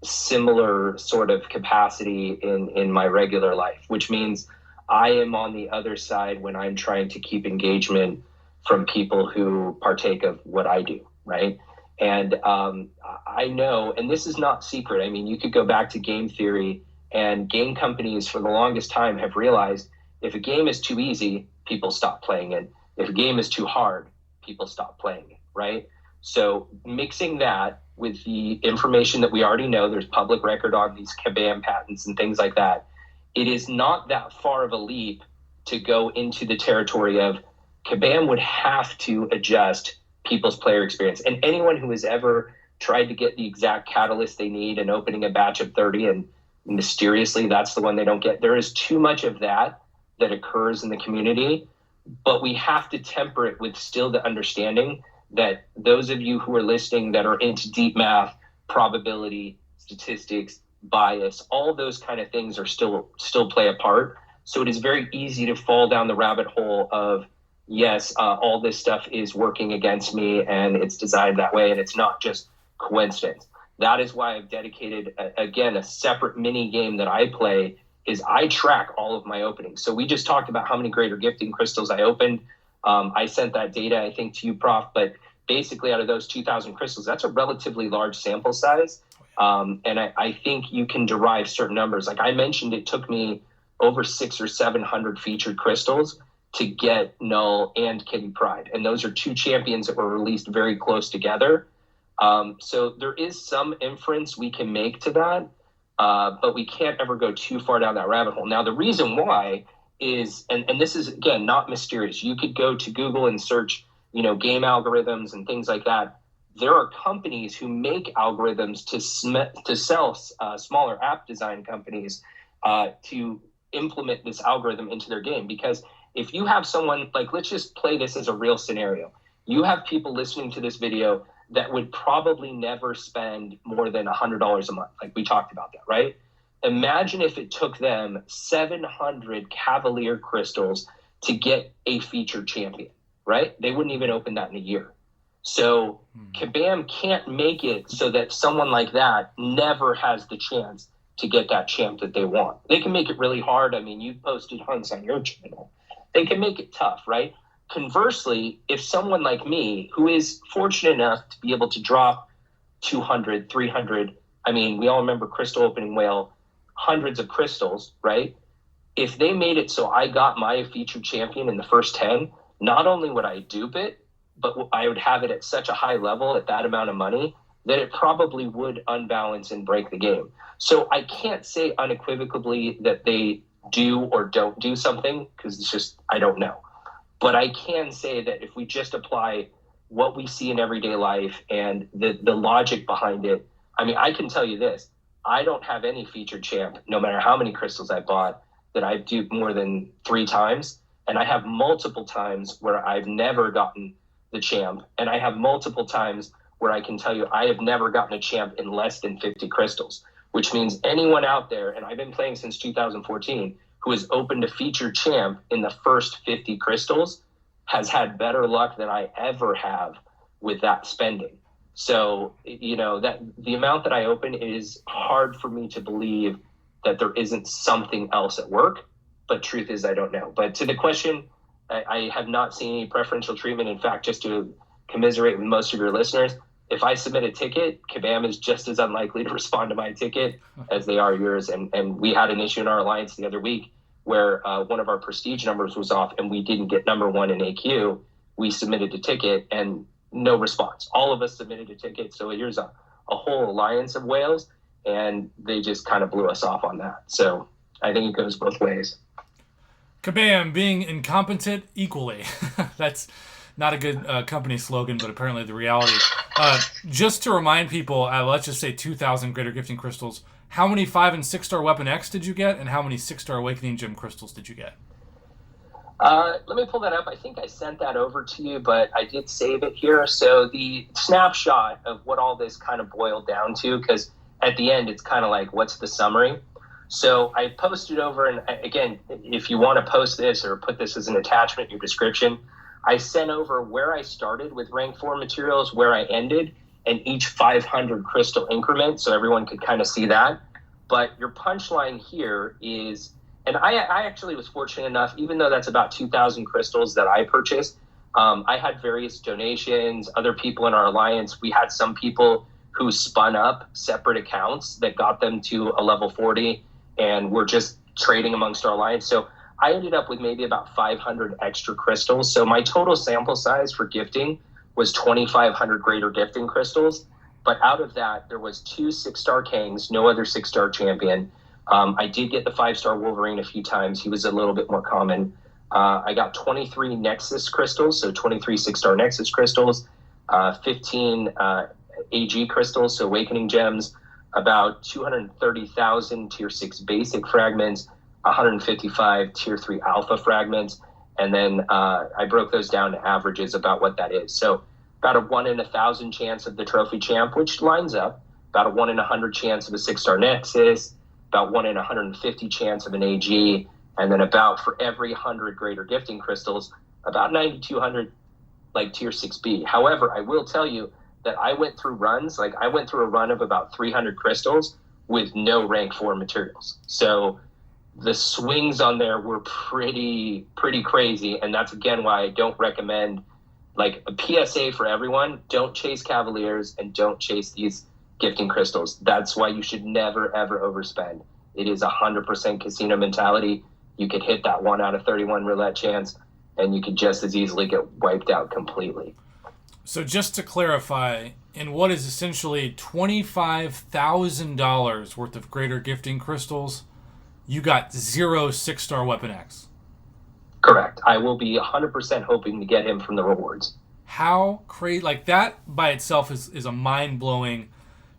similar sort of capacity in my regular life, which means I am on the other side when I'm trying to keep engagement from people who partake of what I do, right? And I know, and this is not secret, you could go back to game theory, and game companies for the longest time have realized if a game is too easy, people stop playing it. If a game is too hard, people stop playing it, right? So mixing that with the information that we already know, there's public record on these Kabam patents and things like that, it is not that far of a leap to go into the territory of Kabam would have to adjust people's player experience. And anyone who has ever tried to get the exact catalyst they need and opening a batch of 30 and mysteriously that's the one they don't get, there is too much of that occurs in the community. But we have to temper it with still the understanding that those of you who are listening that are into deep math, probability, statistics, bias, all those kind of things are still play a part. So it is very easy to fall down the rabbit hole of, yes, all this stuff is working against me and it's designed that way and it's not just coincidence. That is why I've dedicated, again, a separate mini game that I play is I track all of my openings. So we just talked about how many greater gifting crystals I opened. I sent that data, I think, to you, Prof. But basically out of those 2,000 crystals, that's a relatively large sample size. And I think you can derive certain numbers. Like I mentioned, it took me over 600 or 700 featured crystals to get Null and Kitty Pryde. And those are two champions that were released very close together. So there is some inference we can make to that. But we can't ever go too far down that rabbit hole. Now, the reason why is, and this is, again, not mysterious. You could go to Google and search, game algorithms and things like that. There are companies who make algorithms to sell smaller app design companies to implement this algorithm into their game. Because if you have someone, like, let's just play this as a real scenario. You have people listening to this video that would probably never spend more than $100 a month. Like we talked about that, right? Imagine if it took them 700 Cavalier crystals to get a featured champion, right? They wouldn't even open that in a year. So Kabam can't make it so that someone like that never has the chance to get that champ that they want. They can make it really hard. You posted hunts on your channel. They can make it tough, right? Conversely, if someone like me, who is fortunate enough to be able to drop 200, 300, we all remember Crystal Opening Whale, hundreds of crystals, right? if they made it so I got my featured champion in the first 10, not only would I dupe it, but I would have it at such a high level at that amount of money that it probably would unbalance and break the game. So I can't say unequivocally that they do or don't do something, because it's just, I don't know. But I can say that if we just apply what we see in everyday life and the logic behind it, I mean, I can tell you this. I don't have any featured champ, no matter how many crystals I bought, that I've duped more than 3 times. And I have multiple times where I've never gotten the champ. And I have multiple times where I can tell you I have never gotten a champ in less than 50 crystals, which means anyone out there, and I've been playing since 2014, who has opened a featured champ in the first 50 crystals has had better luck than I ever have with that spending. So, that the amount that I open is hard for me to believe that there isn't something else at work. But truth is, I don't know. But to the question, I have not seen any preferential treatment. In fact, just to commiserate with most of your listeners, if I submit a ticket, Kabam is just as unlikely to respond to my ticket as they are yours. And we had an issue in our alliance the other week where one of our prestige numbers was off and we didn't get number 1 in AQ. We submitted a ticket and no response. All of us submitted a ticket. So here's a whole alliance of whales, and they just kind of blew us off on that. So I think it goes both ways. Kabam, being incompetent equally. That's not a good company slogan, but apparently the reality. Just to remind people, let's just say 2,000 Greater Gifting Crystals. How many 5 and 6-star Weapon X did you get, and how many 6-star Awakening Gem Crystals did you get? Let me pull that up. I think I sent that over to you, but I did save it here. So the snapshot of what all this kind of boiled down to, because at the end, it's kind of like, what's the summary? So I posted over, and again, if you want to post this or put this as an attachment in your description, I sent over where I started with rank 4 materials, where I ended, and each 500 crystal increment, so everyone could kind of see that. But your punchline here is, and I actually was fortunate enough, even though that's about 2,000 crystals that I purchased, I had various donations, other people in our alliance. We had some people who spun up separate accounts that got them to a level 40, and we're just trading amongst our alliance. So I ended up with maybe about 500 extra crystals. So my total sample size for gifting was 2,500 Greater Gifting Crystals. But out of that, there was 2 6-star Kings, no other 6-star champion. I did get the 5-star Wolverine a few times. He was a little bit more common. I got 23 Nexus crystals, so 23 6-star Nexus crystals, 15 AG crystals, so Awakening Gems, about 230,000 Tier 6 basic fragments, 155 Tier 3 alpha fragments, and then I broke those down to averages about what that is. So about a 1 in 1,000 chance of the Trophy Champ, which lines up, about a 1 in 100 chance of a 6-star Nexus, about 1 in 150 chance of an AG, and then about for every 100 Greater Gifting Crystals, about 9,200 like Tier 6B. However, I will tell you that I went through runs, like I went through a run of about 300 crystals with no rank 4 materials. So the swings on there were pretty crazy, and that's again why I don't recommend, like, a PSA for everyone: don't chase Cavaliers and don't chase these gifting crystals. That's why you should never ever overspend. It is 100% casino mentality. You could hit that 1 out of 31 roulette chance, and you could just as easily get wiped out completely. So just to clarify, in what is essentially $25,000 worth of Greater Gifting Crystals, you got 0 6-star Weapon X. Correct. I will be 100% hoping to get him from the rewards. How crazy, like that by itself is a mind-blowing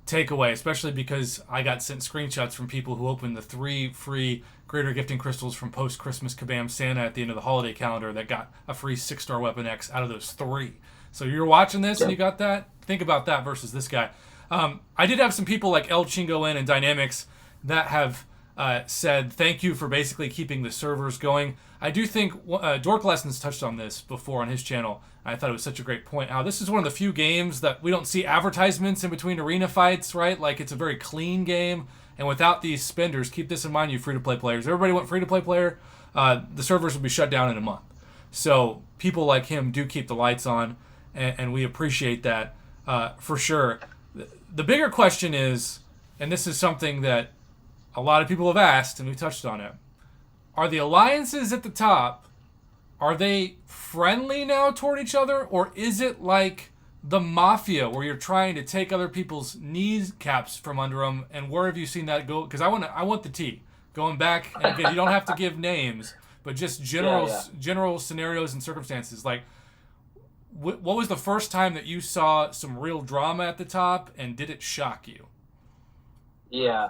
takeaway, especially because I got sent screenshots from people who opened the 3 free Greater Gifting Crystals from post-Christmas Kabam Santa at the end of the holiday calendar that got a free 6-star Weapon X out of those 3. So you're watching this and you got that? Think about that versus this guy. I did have some people like El Chingo in and Dynamics that have said thank you for basically keeping the servers going. I do think Dork Lessons touched on this before on his channel. I thought it was such a great point. How this is one of the few games that we don't see advertisements in between arena fights, right? Like, it's a very clean game. And without these spenders, keep this in mind, you free-to-play players. Everybody went free-to-play player, the servers would be shut down in a month. So people like him do keep the lights on, and we appreciate that for sure. The bigger question is, and this is something that a lot of people have asked, and we touched on it, are the alliances at the top, are they friendly now toward each other, or is it like the mafia where you're trying to take other people's kneecaps from under them? And where have you seen that go? Because I want the tea. Going back, and again, you don't have to give names, but just general scenarios and circumstances. Like, what was the first time that you saw some real drama at the top, and did it shock you? Yeah,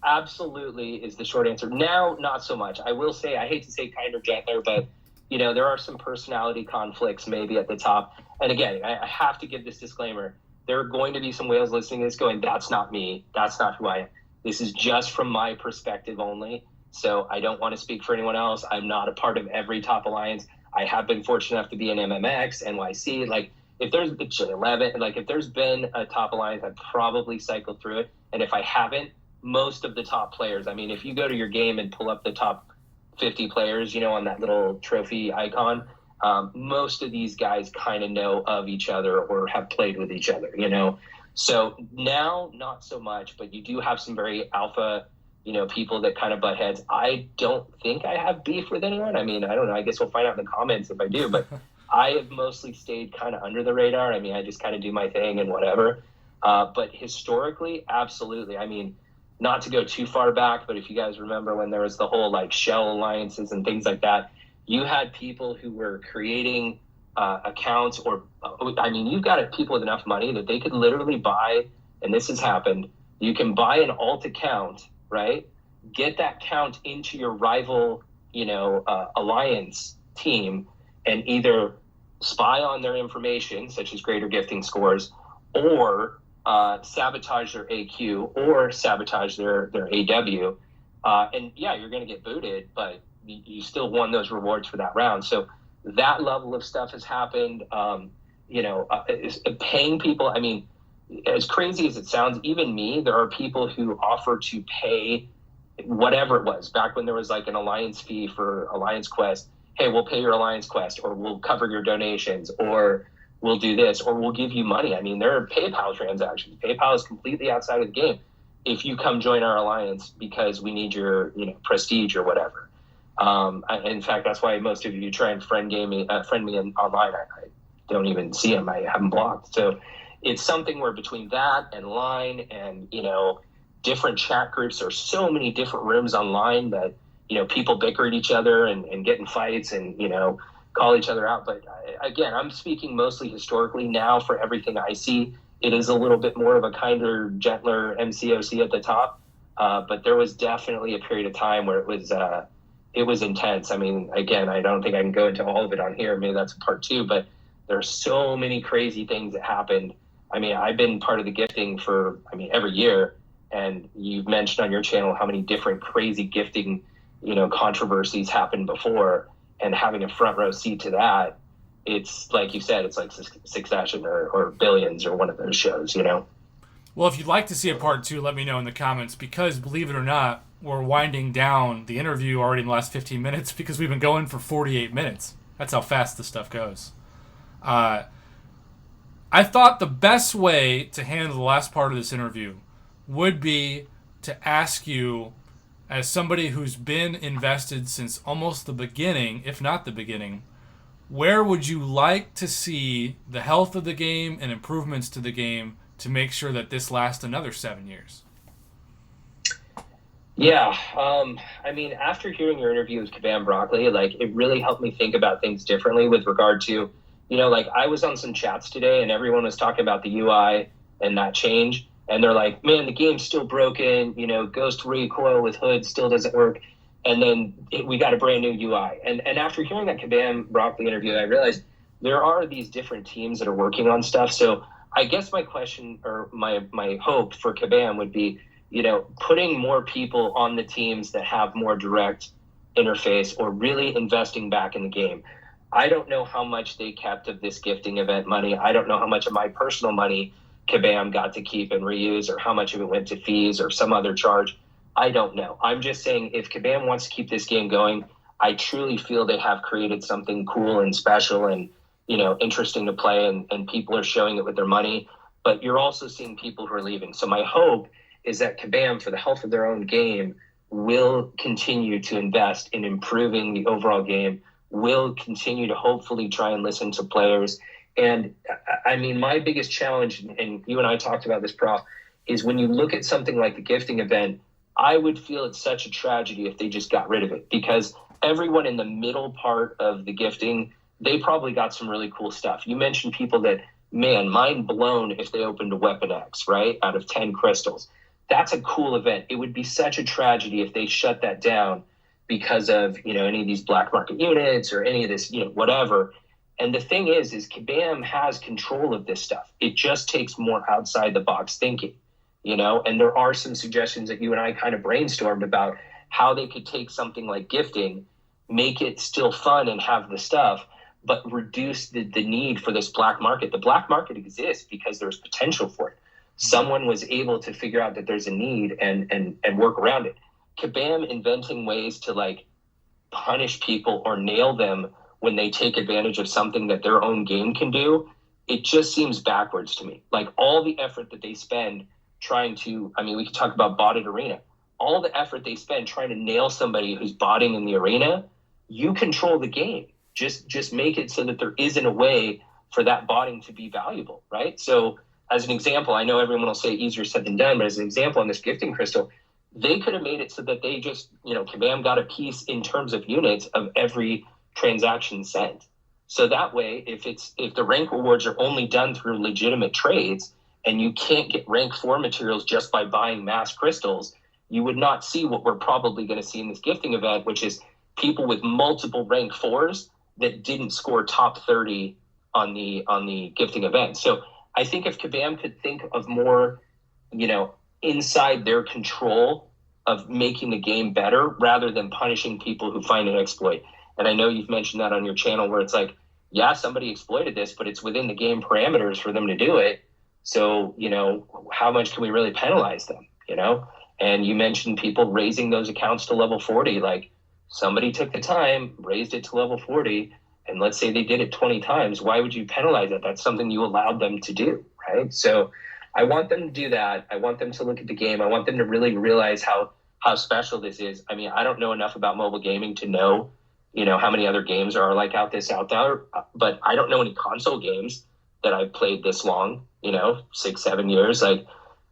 absolutely is the short answer. Now, not so much. I will say, I hate to say kind or gentler, but there are some personality conflicts maybe at the top. And again, I have to give this disclaimer. There are going to be some whales listening to this going, that's not me. That's not who I am. This is just from my perspective only. So I don't want to speak for anyone else. I'm not a part of every top alliance. I have been fortunate enough to be in MMX, NYC. Like, if there's 11, like if there's been a top alliance, I've probably cycled through it. And if I haven't, most of the top players, I mean, if you go to your game and pull up the top 50 players, on that little trophy icon, most of these guys kind of know of each other or have played with each other, So now, not so much, but you do have some very alpha, people that kind of butt heads. I don't think I have beef with anyone. I mean, I don't know. I guess we'll find out in the comments if I do, but I have mostly stayed kind of under the radar. I mean, I just kind of do my thing and whatever. But historically, absolutely. I mean, not to go too far back, but if you guys remember when there was the whole like shell alliances and things like that, you had people who were creating accounts, or you've got people with enough money that they could literally buy, and this has happened, you can buy an alt account, right? Get that count into your rival, alliance team, and either spy on their information, such as greater gifting scores, or sabotage their AQ, or sabotage their AW. And yeah, you're going to get booted, but you still won those rewards for that round. So that level of stuff has happened. Paying people, I mean, as crazy as it sounds, even me, there are people who offer to pay whatever it was back when there was like an alliance fee for Alliance Quest. Hey, we'll pay your Alliance Quest, or we'll cover your donations, or we'll do this, or we'll give you money. I mean, there are PayPal transactions. PayPal is completely outside of the game if you come join our alliance because we need your, prestige or whatever. In fact, that's why most of you try and friend me online. I don't even see them. I have them blocked. So it's something where between that and line and, different chat groups, there's so many different rooms online that, people bicker at each other and get in fights and, call each other out. But again, I'm speaking mostly historically now. For everything I see, it is a little bit more of a kinder, gentler MCOC at the top. But there was definitely a period of time where it was intense. I mean, again, I don't think I can go into all of it on here. Maybe that's part 2, but there are so many crazy things that happened. I mean, I've been part of the gifting for, every year. And you've mentioned on your channel how many different crazy gifting, controversies happened before, and having a front row seat to that, it's like you said, it's like Succession or Billions or one of those shows, Well, if you'd like to see a part 2, let me know in the comments, because believe it or not, we're winding down the interview already in the last 15 minutes because we've been going for 48 minutes. That's how fast this stuff goes. I thought the best way to handle the last part of this interview would be to ask you, as somebody who's been invested since almost the beginning, if not the beginning, where would you like to see the health of the game and improvements to the game to make sure that this lasts another 7 years? Yeah. After hearing your interview with Kabam Broccoli, like, it really helped me think about things differently with regard to, like, I was on some chats today and everyone was talking about the UI and that change. And they're like, man, the game's still broken. Ghost Recoil with Hood still doesn't work. And then we got a brand new UI. And after hearing that Kabam Broccoli interview, I realized there are these different teams that are working on stuff. So I guess my question, or my hope for Kabam would be, putting more people on the teams that have more direct interface, or really investing back in the game. I don't know how much they kept of this gifting event money. I don't know how much of my personal money Kabam got to keep and reuse, or how much of it went to fees or some other charge. I don't know. I'm just saying, if Kabam wants to keep this game going, I truly feel they have created something cool and special and, interesting to play, and people are showing it with their money. But you're also seeing people who are leaving. So my hope is that Kabam, for the health of their own game, will continue to invest in improving the overall game, will continue to hopefully try and listen to players. And I mean, my biggest challenge, and you and I talked about this, Prof, is when you look at something like the gifting event, I would feel it's such a tragedy if they just got rid of it, because everyone in the middle part of the gifting, they probably got some really cool stuff. You mentioned people that, man, mind blown if they opened a Weapon X, right, out of 10 crystals. That's a cool event. It would be such a tragedy if they shut that down because of, any of these black market units or any of this, whatever. And the thing is Kabam has control of this stuff. It just takes more outside the box thinking, and there are some suggestions that you and I kind of brainstormed about how they could take something like gifting, make it still fun and have the stuff, but reduce the need for this black market. The black market exists because there's potential for it. Someone was able to figure out that there's a need and work around it. Kabam inventing ways to punish people or nail them when they take advantage of something that their own game can do, it just seems backwards to me. Like all the effort that they spend trying to, we could talk about botted arena. All the effort they spend trying to nail somebody who's botting in the arena, you control the game. Just make it so that there isn't a way for that botting to be valuable, right? So as an example, I know everyone will say easier said than done, but as an example on this gifting crystal, they could have made it so that they just, Kabam got a piece in terms of units of every transaction sent. So that way, if the rank rewards are only done through legitimate trades and you can't get rank 4 materials just by buying mass crystals, you would not see what we're probably going to see in this gifting event, which is people with multiple rank 4s that didn't score top 30 on the gifting event. So I think if Kabam could think of more, inside their control of making the game better rather than punishing people who find an exploit. And I know you've mentioned that on your channel where it's like, yeah, somebody exploited this, but it's within the game parameters for them to do it. So, how much can we really penalize them, And you mentioned people raising those accounts to level 40. Like somebody took the time, raised it to level 40, and let's say they did it 20 times. Why would you penalize that? That's something you allowed them to do, right? So I want them to do that. I want them to look at the game. I want them to really realize how special this is. I don't know enough about mobile gaming to know, how many other games are like out there, but I don't know any console games that I've played this long, 6-7 years. Like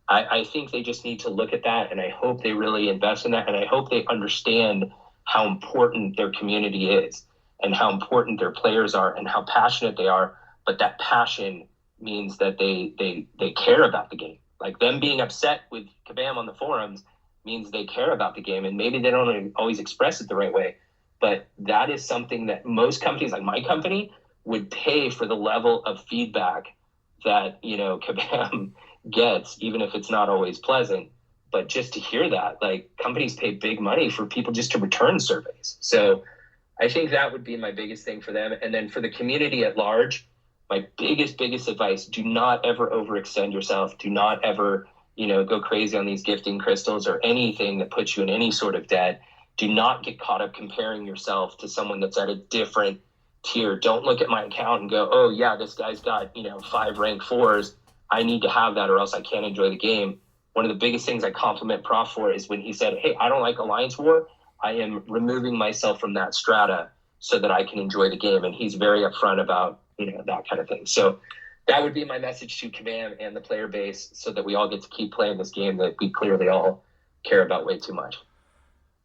I think they just need to look at that, and I hope they really invest in that, and I hope they understand how important their community is and how important their players are and how passionate they are. But that passion means that they care about the game. Like them being upset with Kabam on the forums means they care about the game, and maybe they don't always express it the right way. But that is something that most companies, like my company, would pay for the level of feedback that, Kabam gets, even if it's not always pleasant. But just to hear that, like companies pay big money for people just to return surveys. So I think that would be my biggest thing for them. And then for the community at large, my biggest advice, do not ever overextend yourself. Do not ever, go crazy on these gifting crystals or anything that puts you in any sort of debt. Do not get caught up comparing yourself to someone that's at a different tier. Don't look at my account and go, oh yeah, this guy's got, 5 rank 4s. I need to have that or else I can't enjoy the game. One of the biggest things I compliment Prof for is when he said, hey, I don't like Alliance War. I am removing myself from that strata so that I can enjoy the game. And he's very upfront about, that kind of thing. So that would be my message to Kabam and the player base so that we all get to keep playing this game that we clearly all care about way too much.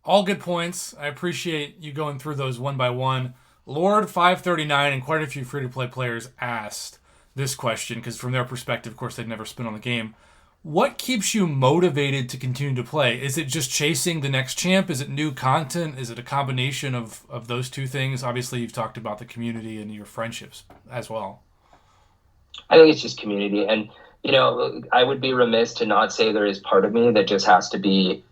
All good points. I appreciate you going through those one by one. Lord539 and quite a few free-to-play players asked this question because from their perspective, of course, they'd never spent on the game. What keeps you motivated to continue to play? Is it just chasing the next champ? Is it new content? Is it a combination of those two things? Obviously, you've talked about the community and your friendships as well. I think it's just community. And, I would be remiss to not say there is part of me that just has to be,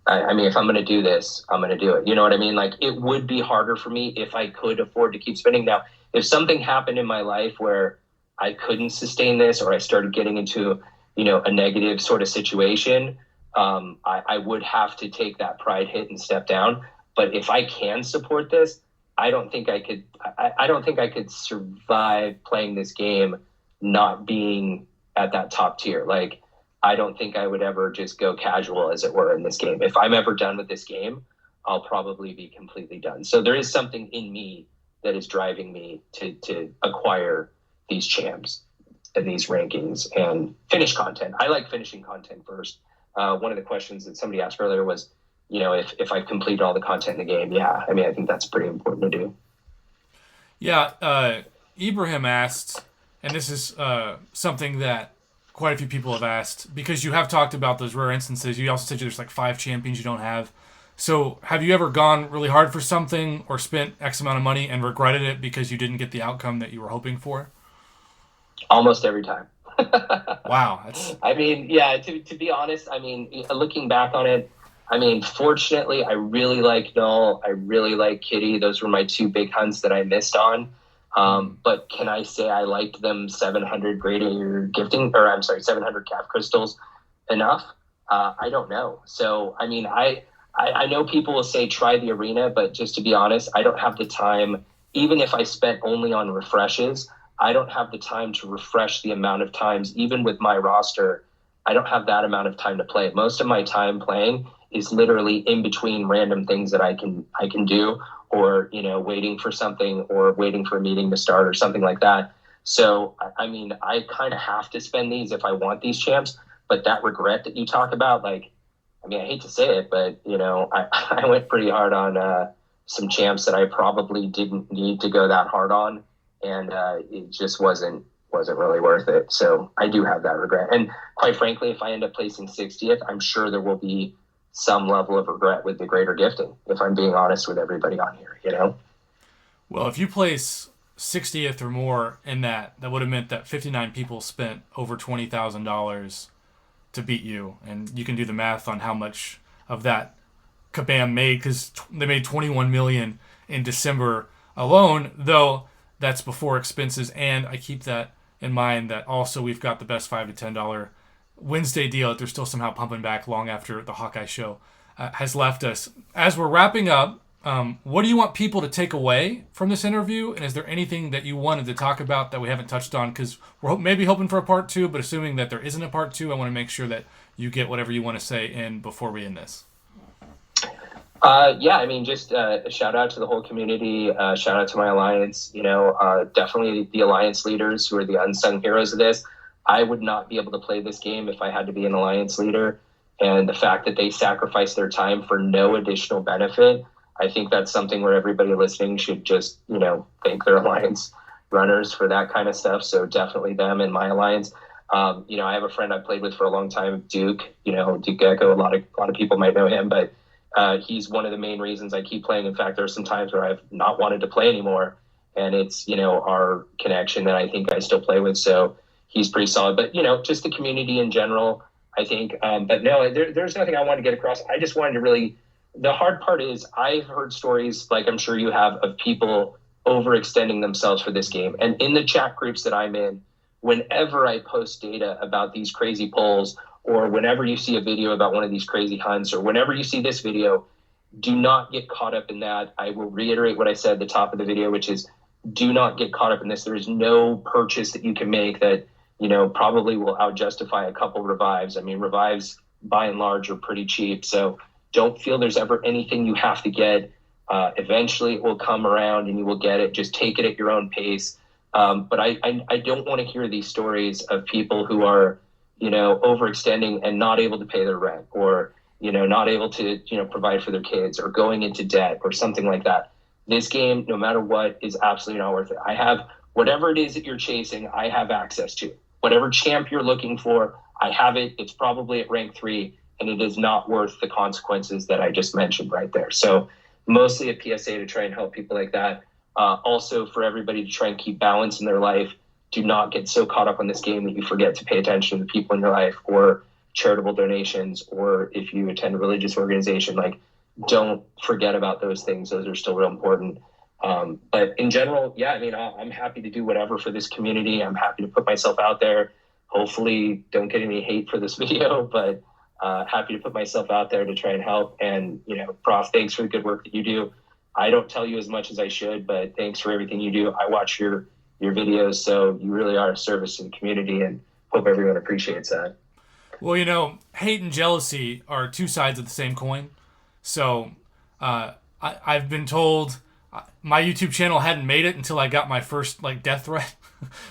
if I'm going to do this, I'm going to do it. You know what I mean? Like it would be harder for me if I could afford to keep spending. Now, if something happened in my life where I couldn't sustain this or I started getting into a negative sort of situation, I would have to take that pride hit and step down. But if I can support this, I don't think I could survive playing this game not being at that top tier. Like I don't think I would ever just go casual, as it were, in this game. If I'm ever done with this game, I'll probably be completely done. So there is something in me that is driving me to acquire these champs and these rankings and finish content. I like finishing content first. One of the questions that somebody asked earlier was, if I've completed all the content in the game. Yeah, I mean, I think that's pretty important to do. Yeah, Ibrahim asked, and this is something that quite a few people have asked, because you have talked about those rare instances. You also said there's like 5 champions you don't have. So have you ever gone really hard for something or spent X amount of money and regretted it because you didn't get the outcome that you were hoping for? Almost every time. Wow. I mean, yeah, to be honest, I mean, looking back on it, I mean, fortunately, I really like Null. I really like Kitty. Those were my 2 big hunts that I missed on. But can I say I liked them 700 greater gifting, or I'm sorry, 700 calf crystals enough? I don't know. So, I mean, I know people will say try the arena, but just to be honest, I don't have the time. Even if I spent only on refreshes, I don't have the time to refresh the amount of times, even with my roster. I don't have that amount of time to play. Most of my time playing is literally in between random things that I can do, or waiting for something, or waiting for a meeting to start, or something like that. So I mean, I kind of have to spend these if I want these champs. But that regret that you talk about, like, I mean, I hate to say it, but I went pretty hard on some champs that I probably didn't need to go that hard on, and it just wasn't really worth it. So I do have that regret. And quite frankly, if I end up placing 60th, I'm sure there will be some level of regret with the greater gifting, if I'm being honest with everybody on here. Well, if you place 60th or more in that would have meant that 59 people spent over $20,000 to beat you. And you can do the math on how much of that Kabam made, because they made $21 million in December alone, though that's before expenses. And I keep that in mind that also we've got the best $5 to $10 Wednesday deal that they're still somehow pumping back long after the Hawkeye show has left us. As we're wrapping up, what do you want people to take away from this interview? And is there anything that you wanted to talk about that we haven't touched on? Because we're maybe hoping for a part 2, but assuming that there isn't a part 2, I want to make sure that you get whatever you want to say in before we end this. Yeah, I mean, just a shout out to the whole community. Shout out to my alliance. Definitely the alliance leaders who are the unsung heroes of this. I would not be able to play this game if I had to be an alliance leader. And the fact that they sacrifice their time for no additional benefit, I think that's something where everybody listening should just, thank their alliance runners for that kind of stuff. So definitely them and my alliance. I have a friend I've played with for a long time, Duke. Duke Gecko. A lot of people might know him, but he's one of the main reasons I keep playing. In fact, there are some times where I've not wanted to play anymore, and it's our connection that I think I still play with. So he's pretty solid. But just the community in general, I think. But no, there's nothing I wanted to get across. I just wanted to really. The hard part is I've heard stories, like I'm sure you have, of people overextending themselves for this game. And in the chat groups that I'm in, whenever I post data about these crazy polls, or whenever you see a video about one of these crazy hunts, or whenever you see this video, do not get caught up in that. I will reiterate what I said at the top of the video, which is do not get caught up in this. There is no purchase that you can make that, probably will out-justify a couple revives. I mean, revives by and large are pretty cheap. So don't feel there's ever anything you have to get. Eventually it will come around and you will get it. Just take it at your own pace. But I don't want to hear these stories of people who are, overextending and not able to pay their rent, or, not able to, provide for their kids, or going into debt or something like that. This game, no matter what, is absolutely not worth it. I have whatever it is that you're chasing, I have access to. Whatever champ you're looking for, I have it. It's probably at rank 3, and it is not worth the consequences that I just mentioned right there. So mostly a PSA to try and help people like that. Also for everybody to try and keep balance in their life. Do not get so caught up on this game that you forget to pay attention to the people in your life, or charitable donations, or if you attend a religious organization, like, don't forget about those things. Those are still real important. But in general, yeah, I mean, I'm happy to do whatever for this community. I'm happy to put myself out there. Hopefully don't get any hate for this video, but happy to put myself out there to try and help. And, Prof, thanks for the good work that you do. I don't tell you as much as I should, but thanks for everything you do. I watch your videos, so you really are a service to the community, and hope everyone appreciates that. Well, hate and jealousy are two sides of the same coin. So I've been told my YouTube channel hadn't made it until I got my first like death threat,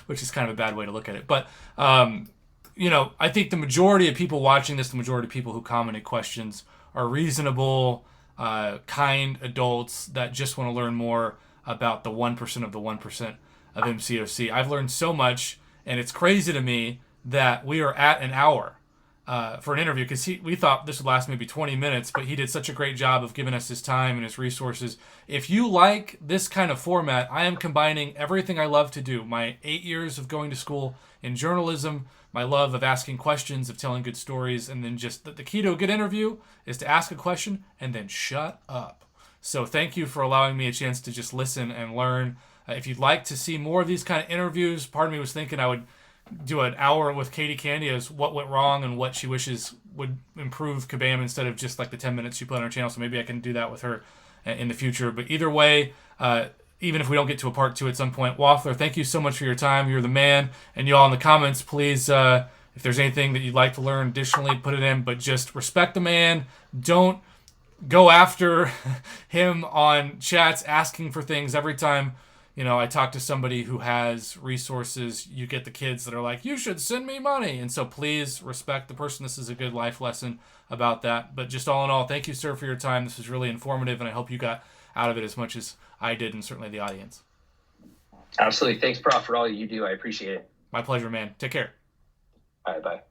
which is kind of a bad way to look at it. But I think the majority of people watching this, the majority of people who commented questions, are reasonable, kind adults that just want to learn more about the 1% of the 1% of MCOC. I've learned so much, and it's crazy to me that we are at an hour for an interview because we thought this would last maybe 20 minutes, but he did such a great job of giving us his time and his resources. If you like this kind of format, I am combining everything I love to do, my 8 years of going to school in journalism, my love of asking questions, of telling good stories, and then just the key to a good interview is to ask a question and then shut up. So thank you for allowing me a chance to just listen and learn. If you'd like to see more of these kind of interviews, part of me was thinking I would do an hour with Katie Candy as what went wrong and what she wishes would improve Kabam instead of just like the 10 minutes she put on her channel. So maybe I can do that with her in the future. But either way, even if we don't get to a part 2 at some point, Waffler, thank you so much for your time. You're the man. And you all in the comments, please, if there's anything that you'd like to learn additionally, put it in. But just respect the man. Don't go after him on chats asking for things every time. I talk to somebody who has resources. You get the kids that are like, you should send me money. And so please respect the person. This is a good life lesson about that. But just all in all, thank you, sir, for your time. This was really informative, and I hope you got out of it as much as I did, and certainly the audience. Absolutely. Thanks, Prof, for all you do. I appreciate it. My pleasure, man. Take care. All right, bye.